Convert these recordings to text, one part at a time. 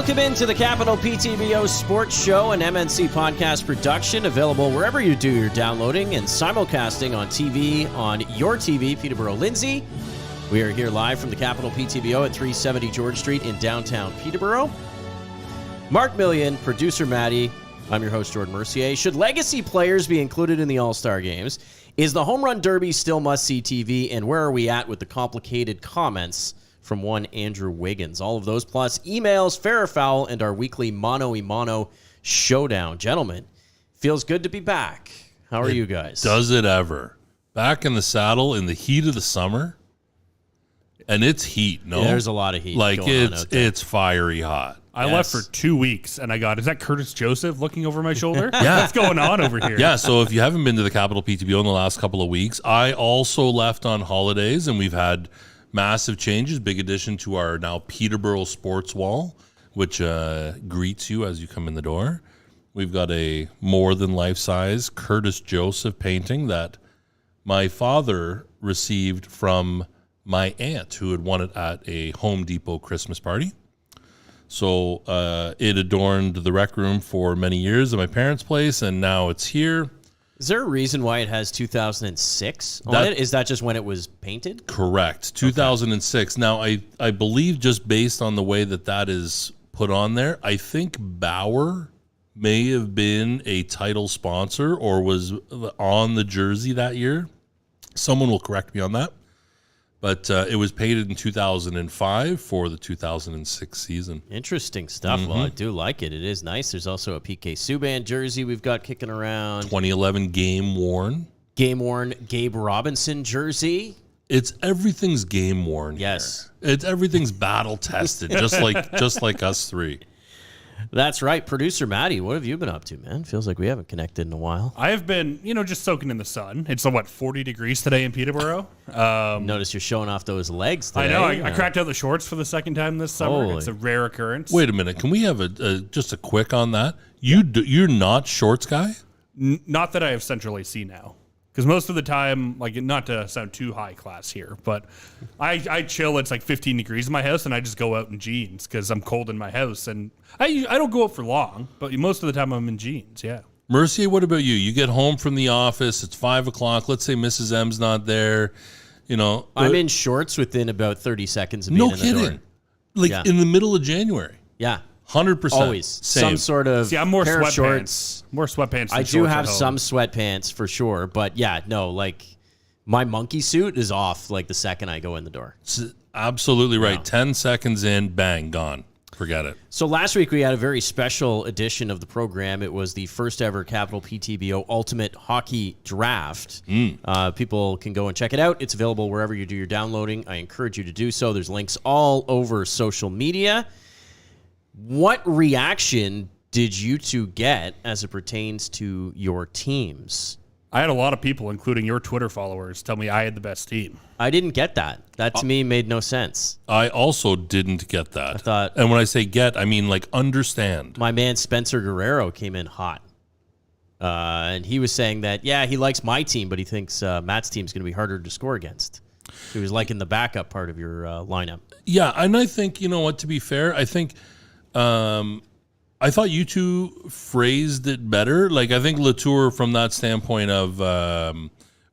Welcome into the Capital Ptbo Sports Show, an MNC podcast production, available wherever you do your downloading and simulcasting on TV, on your TV, Peterborough Lindsay. We are here live from the Capital Ptbo at 370 George Street in downtown Peterborough. Mark Million, producer Maddie. I'm your host, Jordan Mercier. Should legacy players be included in the All-Star games? Is the Home Run Derby still must-see TV? And where are we at with the complicated comments from one Andrew Wiggins? All of those, plus emails, fair or foul, and our weekly Mono-y-Mono showdown. Gentlemen, feels good to be back. How are you guys? Does it ever? Back in the saddle in the heat of the summer, and it's heat, no? Yeah, there's a lot of heat like going on out there. It's fiery hot. I left for 2 weeks, and I got, is that Curtis Joseph looking over my shoulder? Yeah. What's going on over here? Yeah, so if you haven't been to the Capital PTBO in the last couple of weeks, I also left on holidays, and we've had massive changes, big addition to our now Peterborough sports wall, which greets you as you come in the door. We've got a more than life-size Curtis Joseph painting that my father received from my aunt, who had won it at a Home Depot Christmas party. So it adorned the rec room for many years at my parents' place, and now it's here. Is there a reason why it has 2006 on it? Is that just when it was painted? Correct. 2006. Okay. Now, I believe just based on the way that is put on there, I think Bauer may have been a title sponsor or was on the jersey that year. Someone will correct me on that. But it was painted in 2005 for the 2006 season. Interesting stuff. Mm-hmm. Well, I do like it. It is nice. There's also a PK Subban jersey we've got kicking around. 2011 game worn Gabe Robinson jersey. Everything's game worn. Yes. Everything's battle tested, just like us three. That's right. Producer Maddie, what have you been up to, man? Feels like we haven't connected in a while. I have been, just soaking in the sun. It's, 40 degrees today in Peterborough. Notice you're showing off those legs today. I know. I cracked out the shorts for the second time this summer. Holy. It's a rare occurrence. Wait a minute. Can we have just a quick on that? You're not shorts guy? Not that I have Central AC now. Because most of the time, not to sound too high class here, but I chill. It's 15 degrees in my house, and I just go out in jeans because I'm cold in my house. And I don't go out for long, but most of the time I'm in jeans, yeah. Mercier, what about you? You get home from the office, it's 5 o'clock. Let's say Mrs. M's not there. I'm in shorts within about 30 seconds of being in the door. No kidding. In the middle of January. Yeah. 100%. Always. Same. Some sort of I'm more pair of sweatpants. shorts. More sweatpants than I shorts do have at home. some sweatpants for sure, but my monkey suit is off the second I go in the door. It's absolutely right. Wow. 10 seconds in, bang, gone. Forget it. So last week we had a very special edition of the program. It was the first ever Capital PTBO Ultimate Hockey Draft. People can go and check it out. It's available wherever you do your downloading. I encourage you to do so. There's links all over social media. What reaction did you two get as it pertains to your teams? I had a lot of people, including your Twitter followers, tell me I had the best team. I didn't get that. That to me made no sense. I also didn't get that. I thought, and when I say get, I mean understand. My man Spencer Guerrero came in hot. And he was saying that, he likes my team, but he thinks Matt's team's going to be harder to score against. He was in the backup part of your lineup. Yeah, and I think, to be fair, I think I thought you two phrased it better. I think Latour, from that standpoint of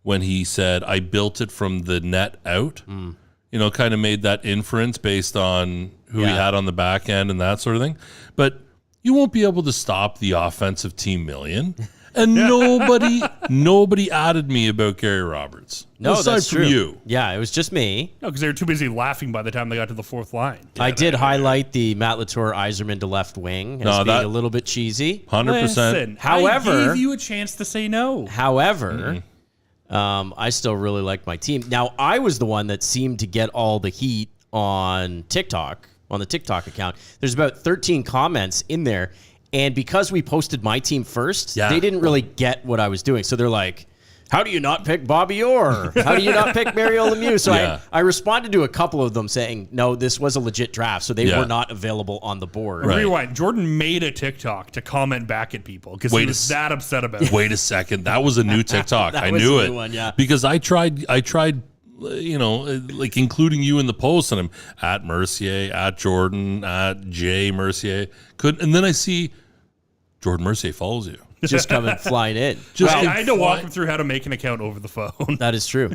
when he said, I built it from the net out, kind of made that inference based on who he had on the back end and that sort of thing. But you won't be able to stop the offensive team million. And nobody added me about Gary Roberts. No, aside that's from true. You. Yeah, it was just me. No, because they were too busy laughing by the time they got to the fourth line. I did highlight the Matt Latour Yzerman to left wing as being a little bit cheesy. 100%. Listen, However, I gave you a chance to say no. However, I still really like my team. Now, I was the one that seemed to get all the heat on TikTok, on the TikTok account. There's about 13 comments in there. And because we posted my team first, they didn't really get what I was doing. So they're like, how do you not pick Bobby Orr? How do you not pick Mario Lemieux? So I responded to a couple of them saying, no, this was a legit draft. So they were not available on the board. Right. Rewind. Jordan made a TikTok to comment back at people because he was that upset about it. Wait a second. That was a new TikTok. I was knew a it. new one, yeah. Because I tried like including you in the post, and I'm at Mercier, at Jordan, at Jay Mercier. And then I see Jordan Mercier follows you. Just coming flying in. I had to walk him through how to make an account over the phone. That is true.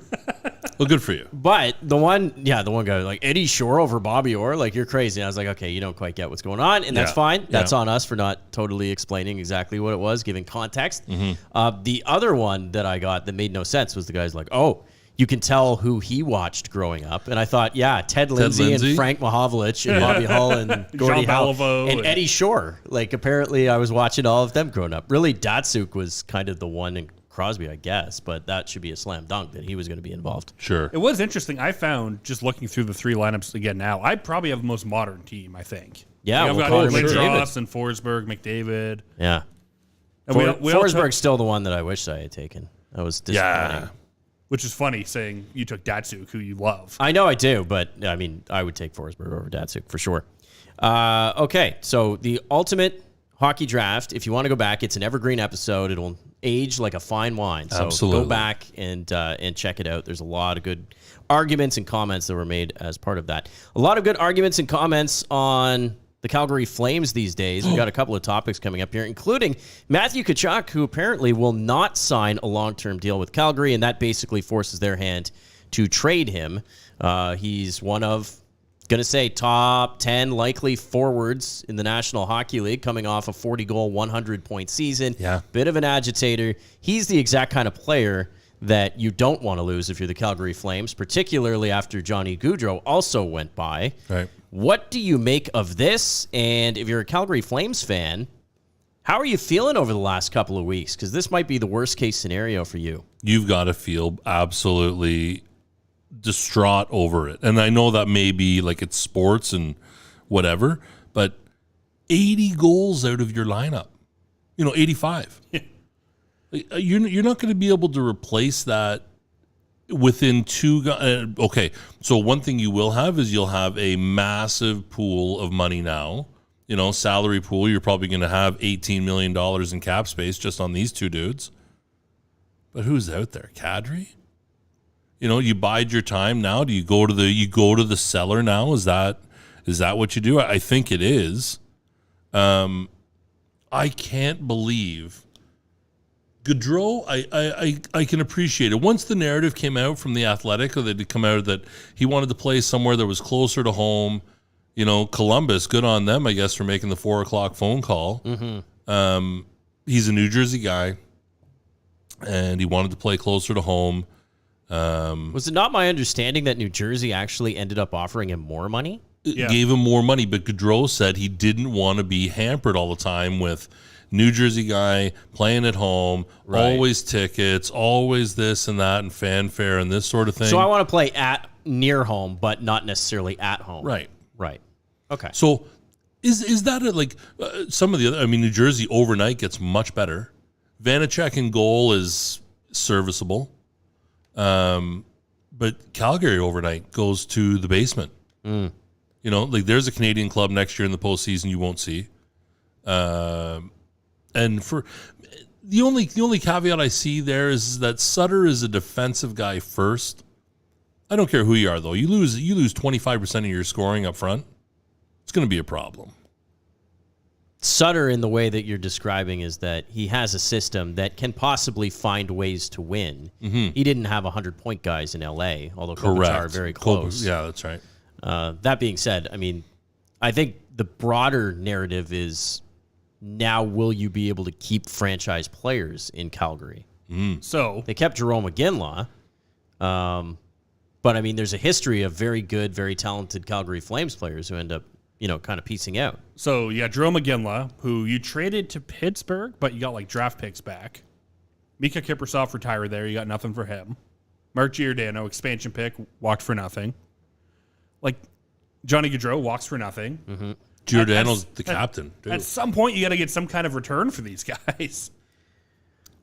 Well, good for you. But the one guy, like Eddie Shore over Bobby Orr, like, you're crazy. And I was like, okay, you don't quite get what's going on, and that's fine. That's on us for not totally explaining exactly what it was, giving context. The other one that I got that made no sense was the guy's like, oh, you can tell who he watched growing up. And I thought, Ted Lindsay and Frank Mahovlich and Bobby Hull and Gordie Howe and Eddie Shore. Like, apparently I was watching all of them growing up. Really, Datsuk was kind of the one in Crosby, I guess, but that should be a slam dunk that he was going to be involved. Sure. It was interesting. I found, just looking through the three lineups again now, I probably have the most modern team, I think. Yeah, I've got Lindros and Forsberg, McDavid. Yeah. And Forsberg's still the one that I wish I had taken. That was disappointing. Yeah. Which is funny, saying you took Datsuk, who you love. I know I do, but I mean, I would take Forsberg over Datsuk for sure. Okay, so the ultimate hockey draft, if you want to go back, it's an evergreen episode. It'll age like a fine wine. So Absolutely. Go back and check it out. There's a lot of good arguments and comments that were made as part of that. A lot of good arguments and comments on the Calgary Flames these days. We've got a couple of topics coming up here, including Matthew Kachuk, who apparently will not sign a long-term deal with Calgary, and that basically forces their hand to trade him. He's one of, going to say, top 10 likely forwards in the National Hockey League, coming off a 40-goal, 100-point season. Yeah. Bit of an agitator. He's the exact kind of player that you don't want to lose if you're the Calgary Flames, particularly after Johnny Gaudreau also went by. Right. What do you make of this? And if you're a Calgary Flames fan, how are you feeling over the last couple of weeks? Because this might be the worst case scenario for you. You've got to feel absolutely distraught over it. And I know that may be like it's sports and whatever, but 80 goals out of your lineup, 85. You're not going to be able to replace that within two. Okay, so one thing you will have is you'll have a massive pool of money now. Salary pool. You're probably going to have $18 million in cap space just on these two dudes. But who's out there? Kadri? You bide your time now. Do you go to the cellar now? Is that what you do? I think it is. I can't believe Gaudreau. I can appreciate it. Once the narrative came out from the Athletic, or that had come out that he wanted to play somewhere that was closer to home. Columbus, good on them, I guess, for making the 4:00 phone call. Mm-hmm. He's a New Jersey guy, and he wanted to play closer to home. Was it not my understanding that New Jersey actually ended up offering him more money? Yeah. Gave him more money, but Gaudreau said he didn't want to be hampered all the time with New Jersey guy playing at home, always tickets, always this and that, and fanfare and this sort of thing. So I want to play at near home, but not necessarily at home. Right. Okay. So is that some of the other? I mean, New Jersey overnight gets much better. Vanacek in goal is serviceable. But Calgary overnight goes to the basement. There's a Canadian club next year in the postseason you won't see. And for the only caveat I see there is that Sutter is a defensive guy first. I don't care who you are though. You lose 25% of your scoring up front. It's going to be a problem. Sutter, in the way that you're describing, is that he has a system that can possibly find ways to win. Mm-hmm. He didn't have 100-point guys in LA, although Kopitar are very close. Yeah, that's right. That being said, I mean, I think the broader narrative is now will you be able to keep franchise players in Calgary? So they kept Jarome Iginla, but I mean, there's a history of very good, very talented Calgary Flames players who end up kind of piecing out. So you got Jarome Iginla, who you traded to Pittsburgh, but you got like draft picks back. Mika Kiprusoff retired there. You got nothing for him. Mark Giordano, expansion pick, walked for nothing. Like Johnny Gaudreau walks for nothing. Mm-hmm. Giordano's the captain. At some point, you got to get some kind of return for these guys.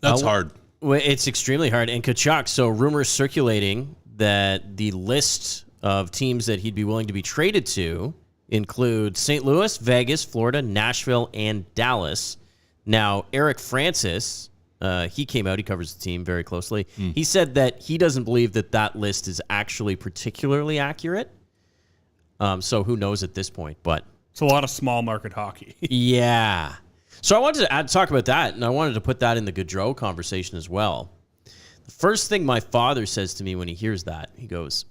That's hard. Well, it's extremely hard. And Kachuk, so rumors circulating that the list of teams that he'd be willing to be traded to include St. Louis, Vegas, Florida, Nashville, and Dallas. Now, Eric Francis he came out. He covers the team very closely. He said that he doesn't believe that list is actually particularly accurate. So who knows at this point? But it's a lot of small market hockey. Yeah. So I wanted to talk about that, and I wanted to put that in the Gaudreau conversation as well. The first thing my father says to me when he hears that, he goes,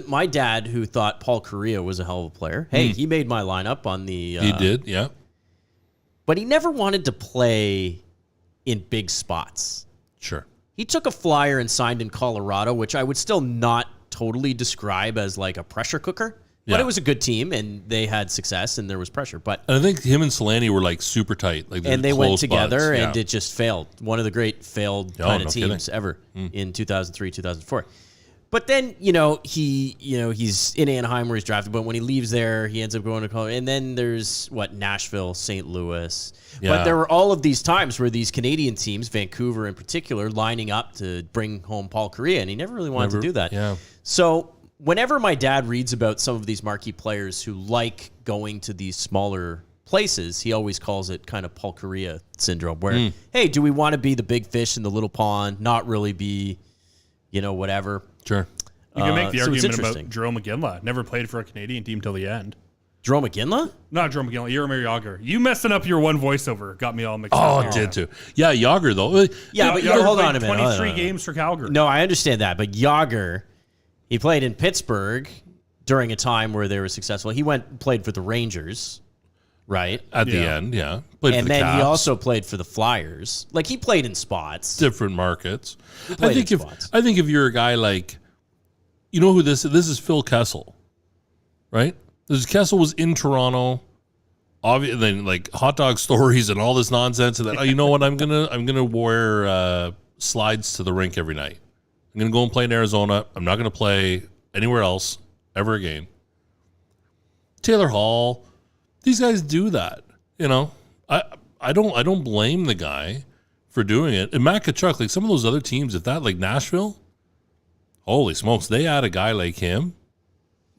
my dad, who thought Paul Kariya was a hell of a player. Hey, he made my lineup on the... he did, yeah. But he never wanted to play in big spots. Sure. He took a flyer and signed in Colorado, which I would still not totally describe as like a pressure cooker. But it was a good team, and they had success, and there was pressure. But and I think him and Solani were like super tight. And they went together, and it just failed. One of the great failed kind of teams ever in 2003, 2004. But then, he's in Anaheim where he's drafted, but when he leaves there, he ends up going to Colorado. And then there's, Nashville, St. Louis. Yeah. But there were all of these times where these Canadian teams, Vancouver in particular, lining up to bring home Paul Kariya, and he never really wanted to do that. Yeah. So whenever my dad reads about some of these marquee players who like going to these smaller places, he always calls it kind of Paul Kariya syndrome, where, hey, do we want to be the big fish in the little pond, not really be, whatever. Sure. You can make the argument about Jarome Iginla. Never played for a Canadian team till the end. Jarome Iginla? Not Jarome Iginla. Jaromir Jagr. You messing up your one voiceover got me all mixed up. Oh, it did too. Yeah, Jagr though. Yeah, but hold on a minute. 23 games for Calgary. No, I understand that, but Jagr, he played in Pittsburgh during a time where they were successful. He played for the Rangers, right? At the end, yeah. Played and for the then Caps. He also played for the Flyers. Like, he played in spots. Different markets. I think if you're a guy like, you know who this is Phil Kessel, right? Kessel was in Toronto, then like hot dog stories and all this nonsense, and then you know what? I'm gonna wear slides to the rink every night. I'm gonna go and play in Arizona. I'm not gonna play anywhere else ever again. Taylor Hall, these guys do that. I don't blame the guy for doing it. And Matt Kachuk, like some of those other teams, like Nashville, holy smokes, they add a guy like him.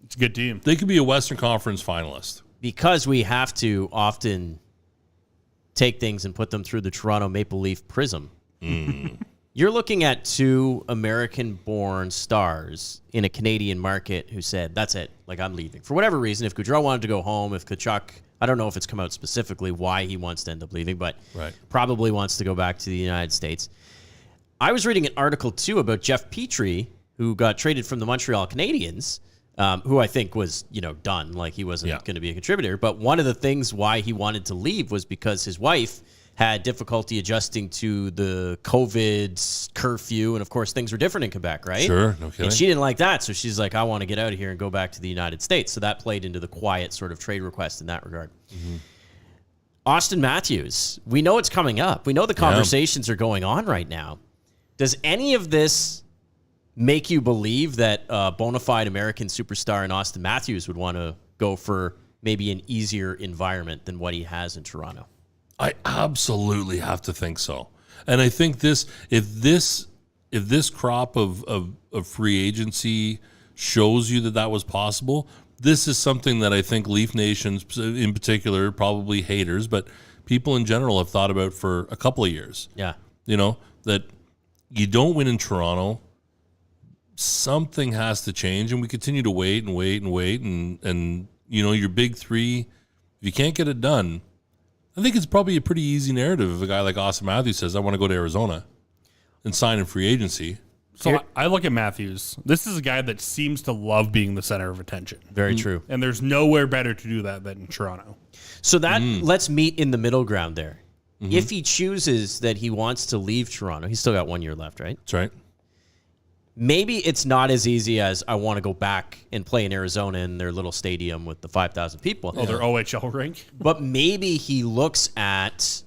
It's a good team. They could be a Western Conference finalist. Because we have to often take things and put them through the Toronto Maple Leaf prism. You're looking at two American-born stars in a Canadian market who said, that's it, like I'm leaving. For whatever reason, if Gaudreau wanted to go home, if Kachuk, I don't know if it's come out specifically why he wants to end up leaving, but probably wants to go back to the United States. I was reading an article, too, about Jeff Petri, who got traded from the Montreal Canadiens, who I think was, done. Like, he wasn't going to be a contributor. But one of the things why he wanted to leave was because his wife had difficulty adjusting to the COVID curfew. And, of course, things were different in Quebec, right? Sure, no kidding. And she didn't like that. So she's like, I want to get out of here and go back to the United States. So that played into the quiet sort of trade request in that regard. Austin Matthews, we know it's coming up. We know the conversations are going on right now. Does any of this make you believe that a bona fide American superstar in Austin Matthews would want to go for maybe an easier environment than what he has in Toronto? I absolutely have to think so. And I think if this crop of free agency shows you that was possible, this is something that I think Leaf Nations in particular, probably haters, but people in general have thought about for a couple of years. Yeah. That you don't win in Toronto, something has to change, and we continue to wait and wait and wait, and your big three, if you can't get it done, I think it's probably a pretty easy narrative if a guy like Austin Matthews says, I want to go to Arizona and sign in free agency. So I look at Matthews. This is a guy that seems to love being the center of attention. Very true. And there's nowhere better to do that than in Toronto. So let's meet in the middle ground there. If he chooses that he wants to leave Toronto, he's still got 1 year left, right? That's right. Maybe it's not as easy as I want to go back and play in Arizona in their little stadium with the 5,000 people. Oh, their OHL rink? But maybe he looks at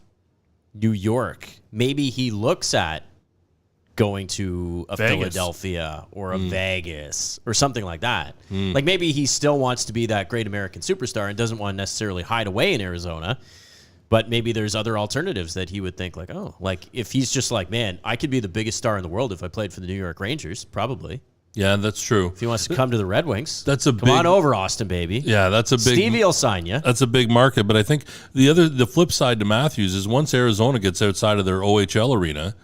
New York. Maybe he looks at going to a Philadelphia or a Vegas or something like that. Like maybe he still wants to be that great American superstar and doesn't want to necessarily hide away in Arizona. But maybe there's other alternatives that he would think like if he's just like, man, I could be the biggest star in the world if I played for the New York Rangers, probably. Yeah, that's true. If he wants to come to the Red Wings, Come on over, Austin, baby. Yeah, that's a big. Stevie will sign you. That's a big market, but I think the flip side to Matthews is once Arizona gets outside of their OHL arena,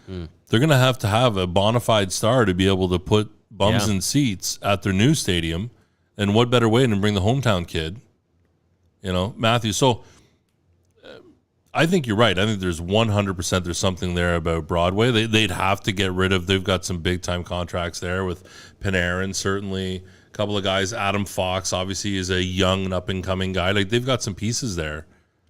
they're going to have a bona fide star to be able to put bums in seats at their new stadium, and what better way than to bring the hometown kid, Matthews. So I think you're right. I think there's 100% there's something there about Broadway. They'd have to get rid of. They've got some big time contracts there with Panarin, certainly a couple of guys. Adam Fox obviously is a young and up and coming guy. Like they've got some pieces there.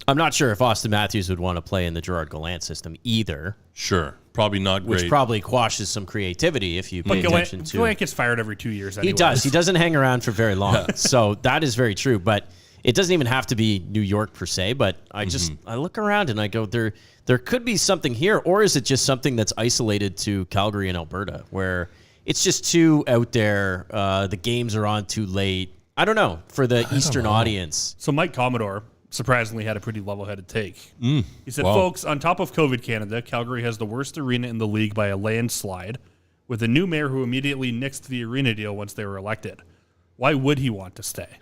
I'm not sure if Austin Matthews would want to play in the Gerard Gallant system either. Sure, probably not great. Which probably quashes some creativity if you pay attention to. Gallant gets fired every 2 years. Anyway. He does. He doesn't hang around for very long. So that is very true. But it doesn't even have to be New York per se, but I look around and I go, there could be something here, or is it just something that's isolated to Calgary and Alberta, where it's just too out there, the games are on too late. I don't know, for the Eastern audience. So Mike Commodore surprisingly had a pretty level-headed take. He said, folks, on top of COVID Canada, Calgary has the worst arena in the league by a landslide, with a new mayor who immediately nixed the arena deal once they were elected. Why would he want to stay?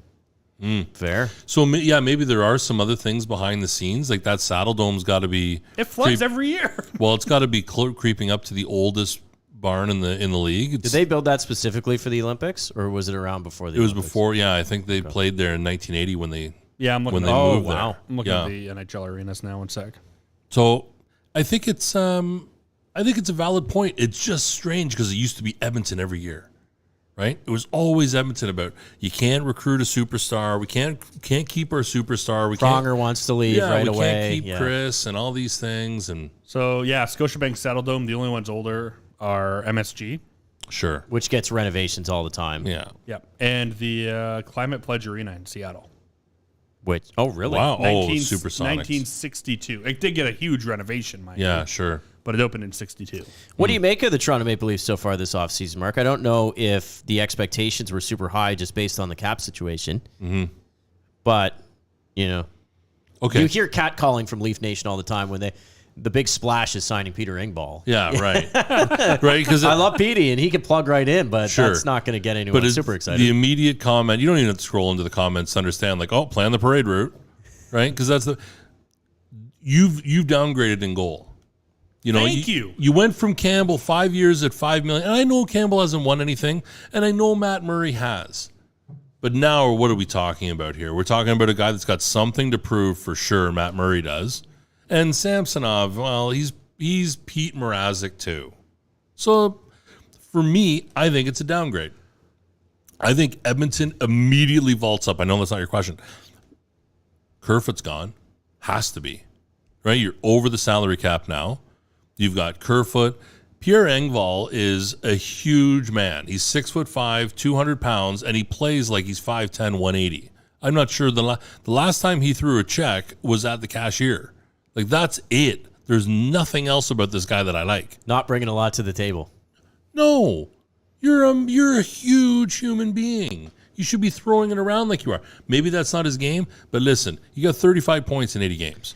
Fair. So maybe there are some other things behind the scenes, like that Saddle Dome's got to be. It floods every year. Well, it's got to be creeping up to the oldest barn in the league. Did they build that specifically for the Olympics, or was it around before the Olympics? It was before. Yeah, I think they played there in 1980 when they. Yeah, I'm looking. Moved there. Wow! I'm looking at the NHL arenas now. 1 sec. So I think it's a valid point. It's just strange because it used to be Edmonton every year. Right? It was always Edmonton about you can't recruit a superstar. We can't keep our superstar. Pronger wants to leave right away. We can't keep Chris and all these things. And so, Scotiabank Saddle Dome, the only ones older are MSG. Sure. Which gets renovations all the time. Yeah. Yep. And the Climate Pledge Arena in Seattle. Really? Wow. Supersonics. 1962. It did get a huge renovation, mind you. Yeah, sure. But it opened in 62. What do you make of the Toronto Maple Leafs so far this offseason, Mark? I don't know if the expectations were super high just based on the cap situation. But, okay. You hear catcalling from Leaf Nation all the time when the big splash is signing Peter Engvall. Yeah, right. Right, because I love Petey, and he can plug right in, but that's not going to get anyone super excited. The immediate comment, you don't even have to scroll into the comments to understand, plan the parade route, right? Because that's you've downgraded in goal. Thank you. You went from Campbell 5 years at $5 million, and I know Campbell hasn't won anything, and I know Matt Murray has. But now, what are we talking about here? We're talking about a guy that's got something to prove for sure. Matt Murray does, and Samsonov. Well, he's Pete Mrazek too. So, for me, I think it's a downgrade. I think Edmonton immediately vaults up. I know that's not your question. Kerfoot's gone, has to be, right? You're over the salary cap now. You've got Kerfoot. Pierre Engvall is a huge man. He's 6'5", 200 pounds, and he plays like he's 5'10", 180. I'm not sure the last time he threw a check was at the cashier. Like, that's it. There's nothing else about this guy that I like. Not bringing a lot to the table. No. You're a huge human being. You should be throwing it around like you are. Maybe that's not his game, but listen, you got 35 points in 80 games.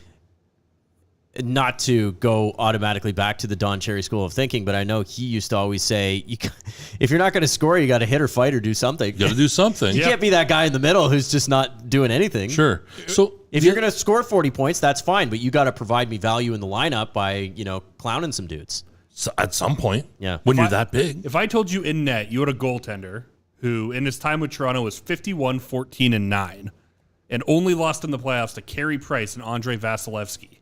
Not to go automatically back to the Don Cherry school of thinking, but I know he used to always say, if you're not going to score, you got to hit or fight or do something. You got to do something. You can't be that guy in the middle who's just not doing anything. Sure. So if you're going to score 40 points, that's fine, but you got to provide me value in the lineup by, clowning some dudes. So at some point, yeah, when you're that big. If I told you in net you had a goaltender who in his time with Toronto was 51, 14, and 9, and only lost in the playoffs to Carey Price and Andrei Vasilevsky.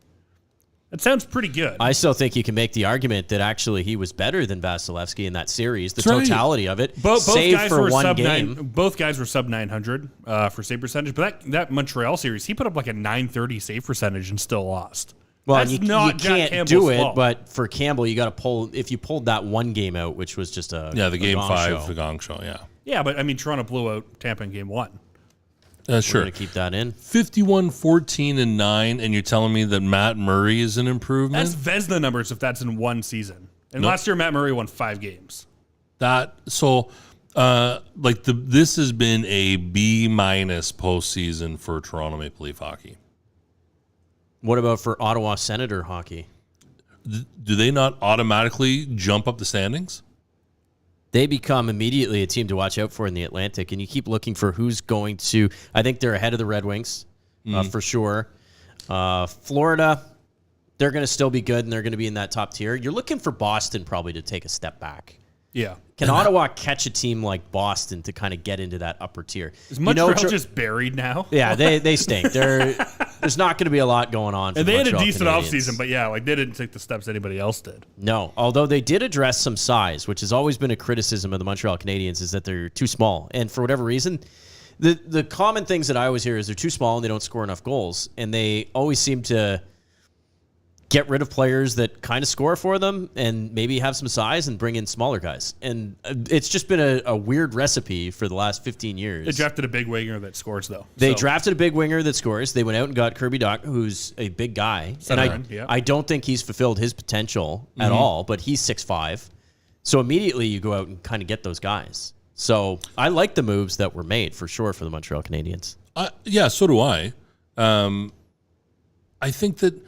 That sounds pretty good. I still think you can make the argument that actually he was better than Vasilevsky in that series. The That's totality of it, both save guys for were one sub game. Both guys were sub 900 for save percentage, but that Montreal series, he put up like a 930 save percentage and still lost. Well, That's you not can't Campbell's do it, fault. but for Campbell, you got to pull. If you pulled that one game out, which was just the game gong 5, show. the gong show, yeah. Yeah, but I mean, Toronto blew out Tampa in game 1. Sure. We're going to keep that in. 51, 14, and 9, and you're telling me that Matt Murray is an improvement? That's Vezina numbers if that's in one season. And last year, Matt Murray won 5 games. This has been a B- postseason for Toronto Maple Leaf hockey. What about for Ottawa Senator hockey? Do they not automatically jump up the standings? they become immediately a team to watch out for in the Atlantic, and you keep looking for who's going to. I think they're ahead of the Red Wings for sure. Florida, they're going to still be good, and they're going to be in that top tier. You're looking for Boston probably to take a step back. Yeah. Can Ottawa catch a team like Boston to kind of get into that upper tier? Is Montreal just buried now? Yeah, they stink. There's not going to be a lot going on. And they had a Montreal decent Canadiens. offseason, but yeah, like they didn't take the steps anybody else did. No, although they did address some size, which has always been a criticism of the Montreal Canadiens, is that they're too small. And for whatever reason, the common things that I always hear is they're too small and they don't score enough goals. And they always seem to get rid of players that kind of score for them and maybe have some size and bring in smaller guys. And it's just been a weird recipe for the last 15 years. They drafted a big winger that scores, though. They drafted a big winger that scores. They went out and got Kirby Dach, who's a big guy. I don't think he's fulfilled his potential at all, but he's 6'5". So immediately you go out and kind of get those guys. So I like the moves that were made for sure for the Montreal Canadiens. Yeah, so do I. I think that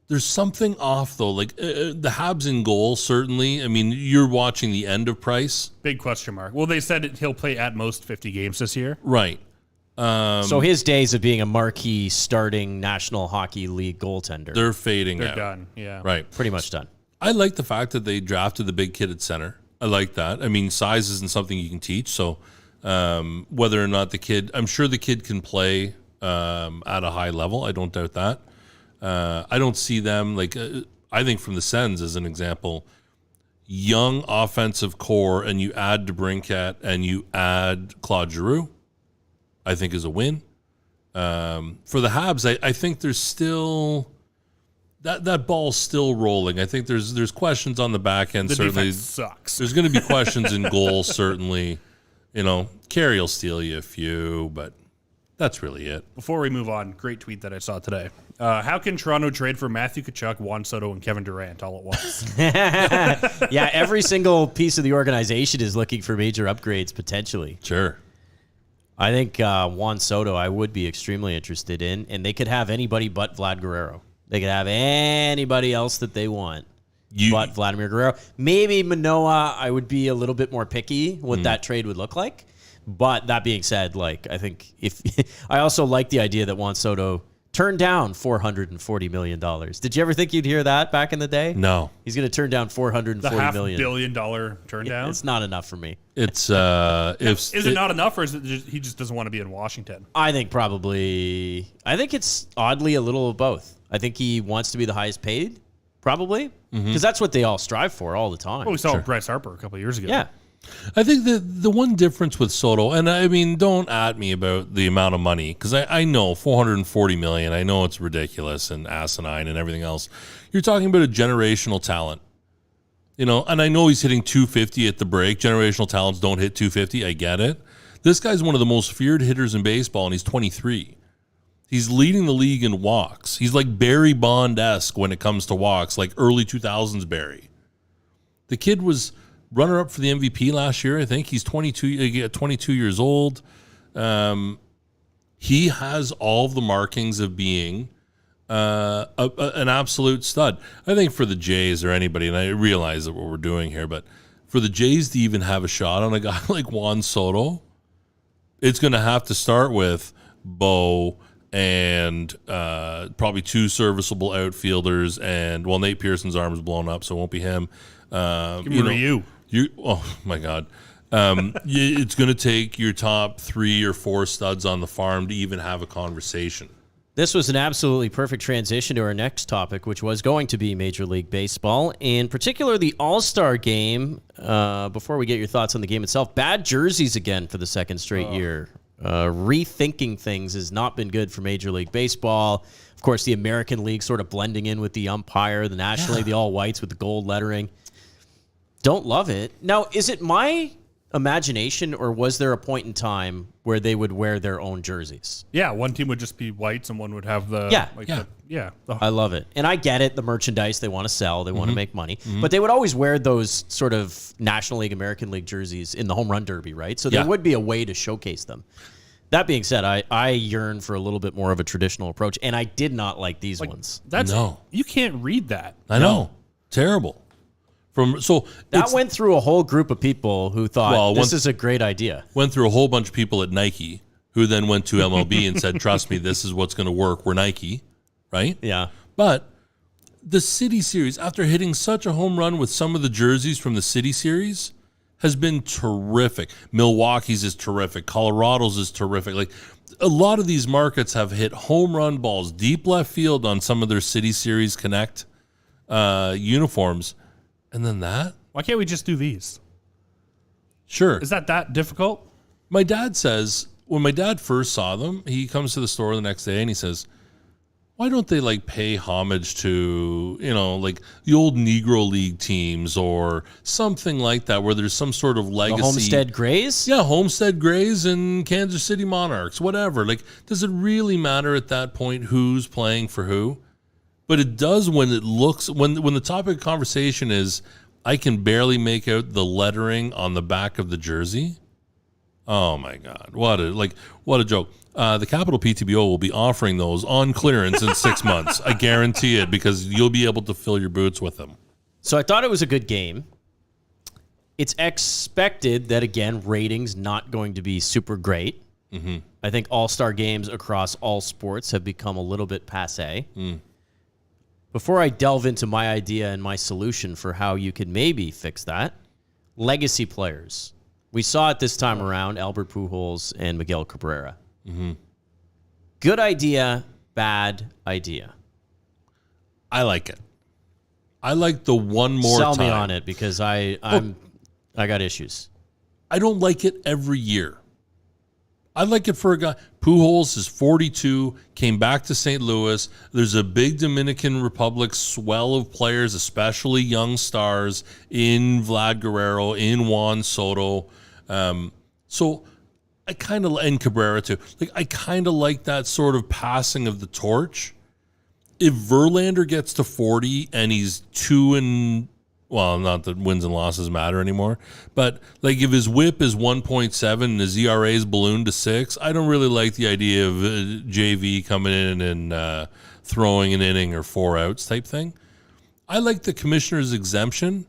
there's something off, though. Like the Habs in goal, certainly. I mean, you're watching the end of Price. Big question mark. Well, they said he'll play at most 50 games this year. Right. So his days of being a marquee starting National Hockey League goaltender, they're fading They're out. done, yeah. Right. pretty much done. I like the fact that they drafted the big kid at center. I like that. I mean, size isn't something you can teach. So whether or not the kid, I'm sure the kid can play at a high level. I don't doubt that. I don't see them like. I think from the Sens as an example, young offensive core, and you add DeBrincat and you add Claude Giroux, I think is a win. For the Habs, I think there's still that ball's still rolling. I think there's questions on the back end. The Certainly defense sucks. There's going to be questions in goal. Certainly, Carey will steal you a few, but that's really it. Before we move on, great tweet that I saw today. How can Toronto trade for Matthew Kachuk, Juan Soto, and Kevin Durant all at once? Yeah, every single piece of the organization is looking for major upgrades potentially. Sure. I think Juan Soto I would be extremely interested in, and they could have anybody but Vlad Guerrero. They could have anybody else that they want but Vladimir Guerrero. Maybe Manoah, I would be a little bit more picky what that trade would look like. But that being said, I think if I also like the idea that Juan Soto turned down $440 million. Did you ever think you'd hear that back in the day? No. He's going to turn down $440 million. $500 million turn down? It's not enough for me. Is it not enough, or is it he just doesn't want to be in Washington? I think it's oddly a little of both. I think he wants to be the highest paid, probably, because that's what they all strive for all the time. Well, we saw Bryce Harper a couple of years ago. Yeah. I think the one difference with Soto, and I mean, don't at me about the amount of money, because I know $440 million. I know it's ridiculous and asinine and everything else. You're talking about a generational talent, and I know he's hitting 250 at the break. Generational talents don't hit 250. I get it. This guy's one of the most feared hitters in baseball, and he's 23. He's leading the league in walks. He's like Barry Bond-esque when it comes to walks, like early 2000s Barry. The kid was runner-up for the MVP last year, I think. He's 22 years old. He has all of the markings of being an absolute stud. I think for the Jays or anybody, and I realize that what we're doing here, but for the Jays to even have a shot on a guy like Juan Soto, it's going to have to start with Bo and probably two serviceable outfielders, and Nate Pearson's arm is blown up, so it won't be him. Oh my God. It's going to take your top 3 or 4 studs on the farm to even have a conversation. This was an absolutely perfect transition to our next topic, which was going to be Major League Baseball, in particular the All-Star Game. Before we get your thoughts on the game itself, bad jerseys again for the second straight year. Rethinking things has not been good for Major League Baseball. Of course, the American League sort of blending in with the umpire, the National League, the all-whites with the gold lettering. Don't love it. Now, is it my imagination, or was there a point in time where they would wear their own jerseys? Yeah, one team would just be whites and one would have the... I love it. And I get it, the merchandise they want to sell, they want to make money. But they would always wear those sort of National League, American League jerseys in the Home Run Derby, right? So there would be a way to showcase them. That being said, I yearn for a little bit more of a traditional approach, and I did not like these ones. You can't read that. I know. Terrible. That went through a whole group of people who thought this is a great idea. Went through a whole bunch of people at Nike who then went to MLB and said, trust me, this is what's going to work. We're Nike, right? Yeah. But the City Series, after hitting such a home run with some of the jerseys from the City Series, has been terrific. Milwaukee's is terrific. Colorado's is terrific. Like, a lot of these markets have hit home run balls deep left field on some of their City Series Connect uniforms. And then that? Why can't we just do these? Sure. Is that difficult? My dad says, when my dad first saw them, he comes to the store the next day and he says, why don't they like pay homage to, like the old Negro League teams or something like that where there's some sort of legacy. The Homestead Grays? Yeah, Homestead Grays and Kansas City Monarchs, whatever. Like, does it really matter at that point who's playing for who? But it does when it looks, when the topic of conversation is, I can barely make out the lettering on the back of the jersey. Oh my God. What a joke. The Capital Ptbo will be offering those on clearance in 6 months. I guarantee it, because you'll be able to fill your boots with them. So I thought it was a good game. It's expected that, again, ratings not going to be super great. Mm-hmm. I think all-star games across all sports have become a little bit passé. Before I delve into my idea and my solution for how you could maybe fix that, legacy players. We saw it this time around, Albert Pujols and Miguel Cabrera. Mm-hmm. Good idea, bad idea. I like it. I like the one more time. Sell me on it, because I got issues. I don't like it every year. I like it for a guy. Pujols is 42, came back to St. Louis. There's a big Dominican Republic swell of players, especially young stars, in Vlad Guerrero, in Juan Soto. So I kind of, and Cabrera too. Like, I kind of like that sort of passing of the torch. If Verlander gets to 40 and he's not that wins and losses matter anymore, but like if his whip is 1.7 and his ERA is ballooned to 6, I don't really like the idea of JV coming in and throwing an inning or 4 outs type thing. I like the commissioner's exemption.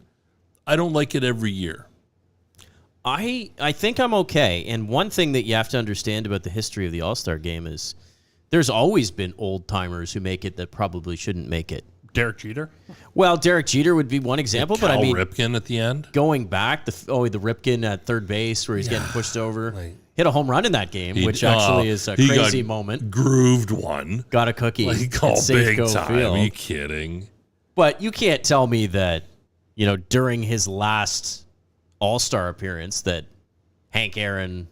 I don't like it every year. I think I'm okay. And one thing that you have to understand about the history of the All-Star game is there's always been old-timers who make it that probably shouldn't make it. Derek Jeter? Well, Derek Jeter would be one example, but I mean, Ripken at the end. Going back, the Ripken at third base where he's getting pushed over, hit a home run in that game, which actually is a crazy moment. Grooved one, got a cookie, like all big time. Field. Are you kidding? But you can't tell me that during his last All-Star appearance that Hank Aaron,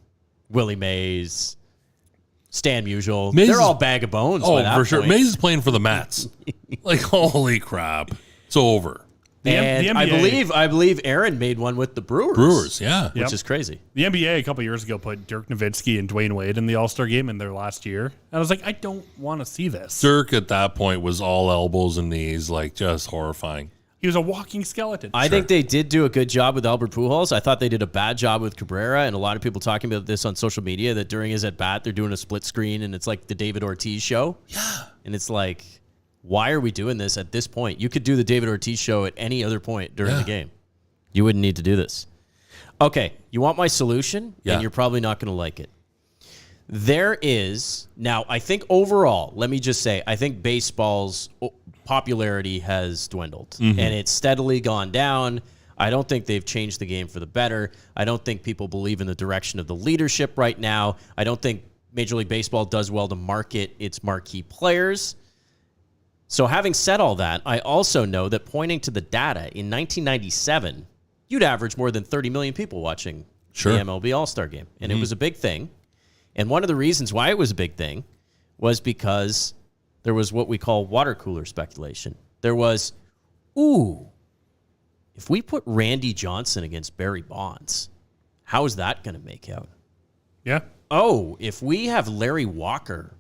Willie Mays, Stan Musial, they're all bag of bones. Oh, for sure. Mays is playing for the Mets. Like, holy crap. It's over. The NBA, I believe Aaron made one with the Brewers. Yeah. Which is crazy. The NBA a couple years ago put Dirk Nowitzki and Dwayne Wade in the All-Star game in their last year. And I was like, I don't want to see this. Dirk at that point was all elbows and knees, like just horrifying. He was a walking skeleton. I think they did do a good job with Albert Pujols. I thought they did a bad job with Cabrera, and a lot of people talking about this on social media, that during his at-bat, they're doing a split screen, and it's like the David Ortiz show. Yeah. And it's like, why are we doing this at this point? You could do the David Ortiz show at any other point during the game. You wouldn't need to do this. Okay, you want my solution? Yeah. And you're probably not going to like it. There is, now, I think overall, let me just say, I think baseball's popularity has dwindled, and it's steadily gone down. I don't think they've changed the game for the better. I don't think people believe in the direction of the leadership right now. I don't think Major League Baseball does well to market its marquee players. So having said all that, I also know that pointing to the data, in 1997, you'd average more than 30 million people watching the MLB All-Star Game, and it was a big thing. And one of the reasons why it was a big thing was because there was what we call water cooler speculation. There was, if we put Randy Johnson against Barry Bonds, how is that going to make out? Yeah. If we have Larry Walker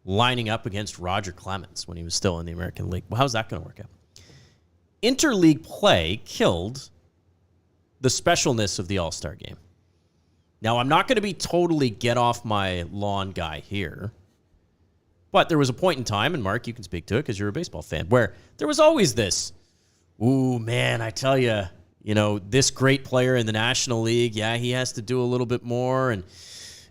lining up against Roger Clemens when he was still in the American League, well, how's that going to work out? Interleague play killed the specialness of the All-Star game. Now, I'm not going to be totally get off my lawn guy here, but there was a point in time, and Mark, you can speak to it because you're a baseball fan, where there was always this, Ooh, man, I tell you, this great player in the National League, he has to do a little bit more. And,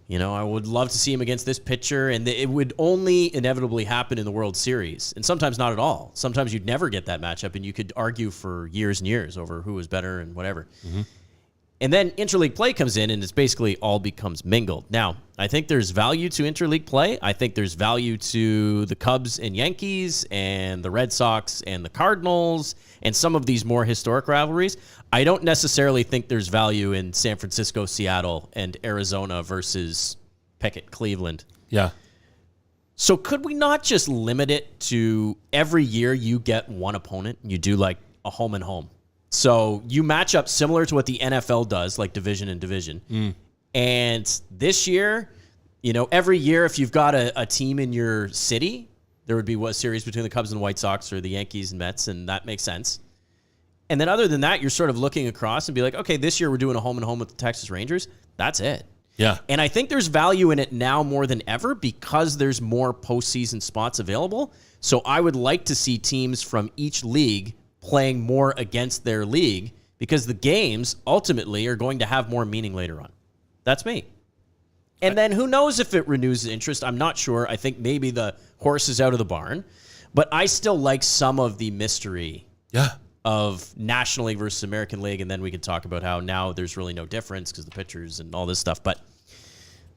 I would love to see him against this pitcher. And it would only inevitably happen in the World Series. And sometimes not at all. Sometimes you'd never get that matchup, and you could argue for years and years over who was better and whatever. Mm-hmm. And then interleague play comes in, and it's basically all becomes mingled. Now, I think there's value to interleague play. I think there's value to the Cubs and Yankees and the Red Sox and the Cardinals and some of these more historic rivalries. I don't necessarily think there's value in San Francisco, Seattle, and Arizona versus Pickett, Cleveland. Yeah. So could we not just limit it to every year you get one opponent and you do like a home and home? So you match up similar to what the NFL does, like division and division. And this year, every year if you've got a team in your city, there would be a series between the Cubs and the White Sox or the Yankees and Mets, and that makes sense. And then other than that, you're sort of looking across and be like, okay, this year we're doing a home and home with the Texas Rangers. That's it. Yeah. And I think there's value in it now more than ever because there's more postseason spots available. So I would like to see teams from each league playing more against their league because the games ultimately are going to have more meaning later on. That's me. And then who knows if it renews the interest? I'm not sure. I think maybe the horse is out of the barn. But I still like some of the mystery of National League versus American League. And then we could talk about how now there's really no difference because the pitchers and all this stuff. But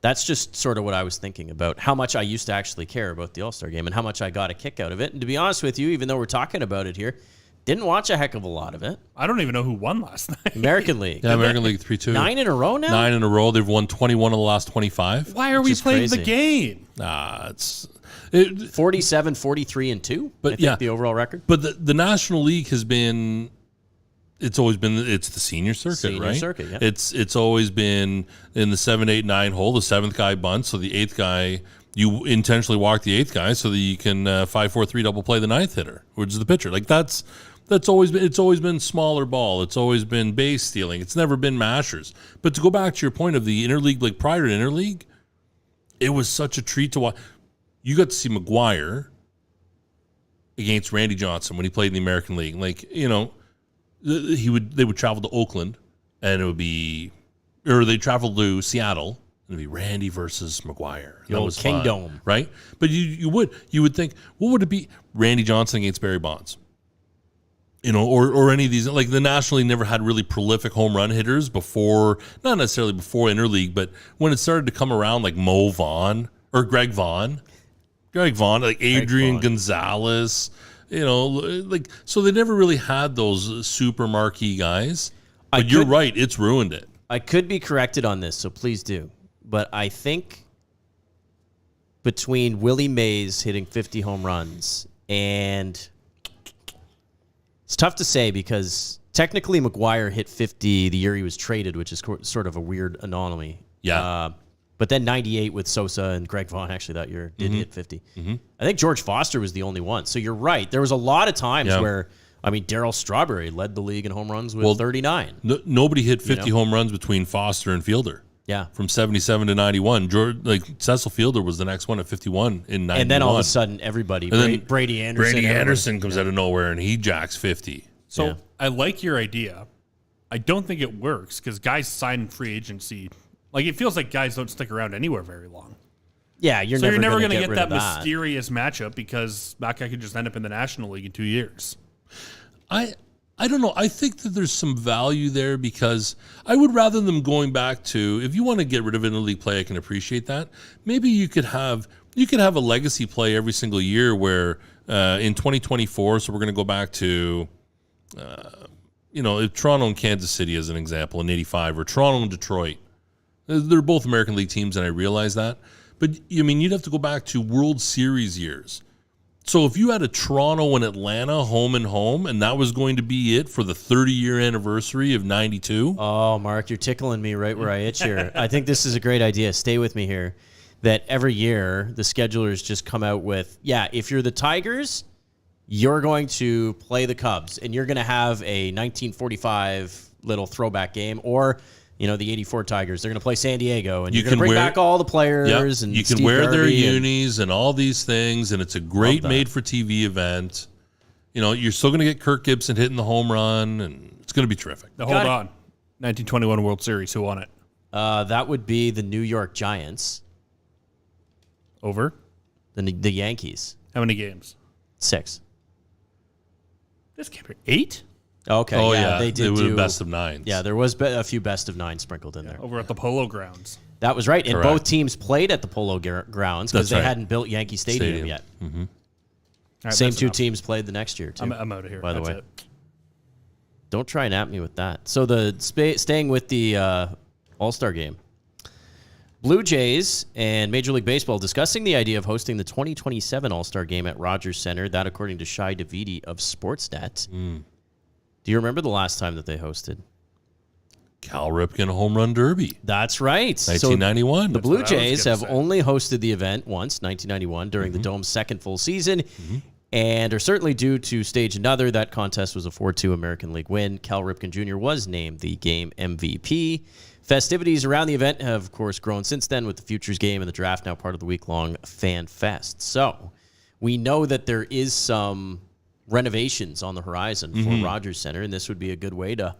that's just sort of what I was thinking about how much I used to actually care about the All-Star game and how much I got a kick out of it. And to be honest with you, even though we're talking about it here, didn't watch a heck of a lot of it. I don't even know who won last night. American League. Yeah, American League 3-2. 9 in a row now? 9 in a row. They've won 21 of the last 25. Why are we playing crazy. the game? It's 47, 43, and 2. But I think the overall record. But the National League has been. It's always been the senior circuit, right? Circuit, yeah. It's always been in the 7, 8, 9 hole. The 7th guy bunts, so the 8th guy. You intentionally walk the 8th guy so that you can 5-4-3 double play the 9th hitter, which is the pitcher. Like that's always been. It's always been smaller ball. It's always been base stealing. It's never been mashers. But to go back to your point of the interleague, like prior to interleague, it was such a treat to watch. You got to see McGuire against Randy Johnson when he played in the American League. Like they would travel to Oakland, and it would be, or they travel to Seattle. It'd be Randy versus McGuire. The old King Dome, right? But you would think, what would it be? Randy Johnson against Barry Bonds, or any of these. Like the National League never had really prolific home run hitters before, not necessarily before interleague, but when it started to come around, like Mo Vaughn or Greg Vaughn, like Adrian Gonzalez. So they never really had those super marquee guys. But you're right, it's ruined it. I could be corrected on this, so please do. But I think between Willie Mays hitting 50 home runs and it's tough to say because technically McGuire hit 50 the year he was traded, which is sort of a weird anomaly. Yeah. But then 98 with Sosa and Greg Vaughn actually that year did hit 50. Mm-hmm. I think George Foster was the only one. So you're right. There was a lot of times where, Darryl Strawberry led the league in home runs with 39. Nobody hit 50 home runs between Foster and Fielder. Yeah. From 77 to 91. Cecil Fielder was the next one at 51 in 91. And then all of a sudden, everybody, Brady Anderson comes out of nowhere and he jacks 50. So I like your idea. I don't think it works because guys sign free agency. Like, it feels like guys don't stick around anywhere very long. Yeah, you're never going to get that mysterious matchup because that guy could just end up in the National League in 2 years. I don't know. I think that there's some value there because I would rather them going back to, if you want to get rid of interleague play, I can appreciate that. Maybe you could have a legacy play every single year where in 2024, so we're going to go back to, Toronto and Kansas City as an example in 85 or Toronto and Detroit. They're both American League teams, and I realize that. But, you'd have to go back to World Series years. So if you had a Toronto and Atlanta home and home, and that was going to be it for the 30-year anniversary of 92. Oh, Mark, you're tickling me right where I itch here. I think this is a great idea. Stay with me here. That every year, the schedulers just come out with, if you're the Tigers, you're going to play the Cubs, and you're going to have a 1945 little throwback game, or the 84 Tigers, they're going to play San Diego, and you're going to bring back all the players. And you can Steve wear Garvey their unis and all these things, and it's a great made-for-TV event. you're still going to get Kirk Gibson hitting the home run, and it's going to be terrific. Now, hold on. 1921 World Series. Who won it? That would be the New York Giants. Over? The Yankees. How many games? 6. This can't be 8? Okay. Oh, yeah. They did do best of 9s. Yeah, there was a few best of 9 sprinkled in there. Over at the Polo Grounds. That was right. And Correct. both teams played at the Polo Grounds because they hadn't built Yankee Stadium yet. Mm-hmm. Right, Same 2 teams played the next year, too. I'm out of here. By the That's way. it. Don't try and at me with that. So staying with the All-Star game. Blue Jays and Major League Baseball discussing the idea of hosting the 2027 All-Star game at Rogers Center. That according to Shai Davidi of Sportsnet. Do you remember the last time that they hosted? Cal Ripken Home Run Derby. That's right. 1991. So the Blue Jays have only hosted the event once, 1991, during the Dome's second full season, and are certainly due to stage another. That contest was a 4-2 American League win. Cal Ripken Jr. was named the game MVP. Festivities around the event have, of course, grown since then with the Futures Game and the draft now part of the week-long Fan Fest. So we know that there is some renovations on the horizon for Rogers Center, and this would be a good way to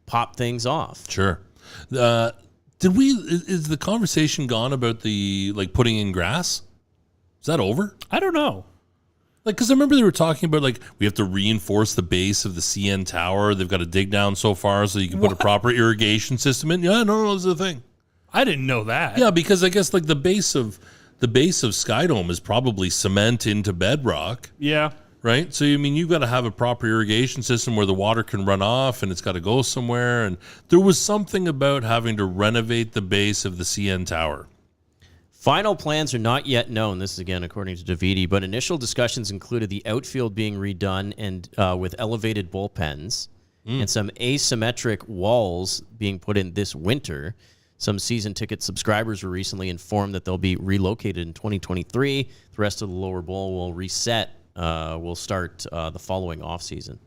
pop things off. Sure. Is the conversation gone about the putting in grass? Is that over? I don't know. Because I remember they were talking about we have to reinforce the base of the CN Tower. They've got to dig down so far so you can put a proper irrigation system in. Yeah, no, this is the thing. I didn't know that. Yeah, because I guess the base of Skydome is probably cement into bedrock. Yeah. Right? So, you've got to have a proper irrigation system where the water can run off and it's got to go somewhere. And there was something about having to renovate the base of the CN Tower. Final plans are not yet known. This is, again, according to Davidi, but initial discussions included the outfield being redone and with elevated bullpens and some asymmetric walls being put in this winter. Some season ticket subscribers were recently informed that they'll be relocated in 2023. The rest of the lower bowl will reset. Will start the following offseason.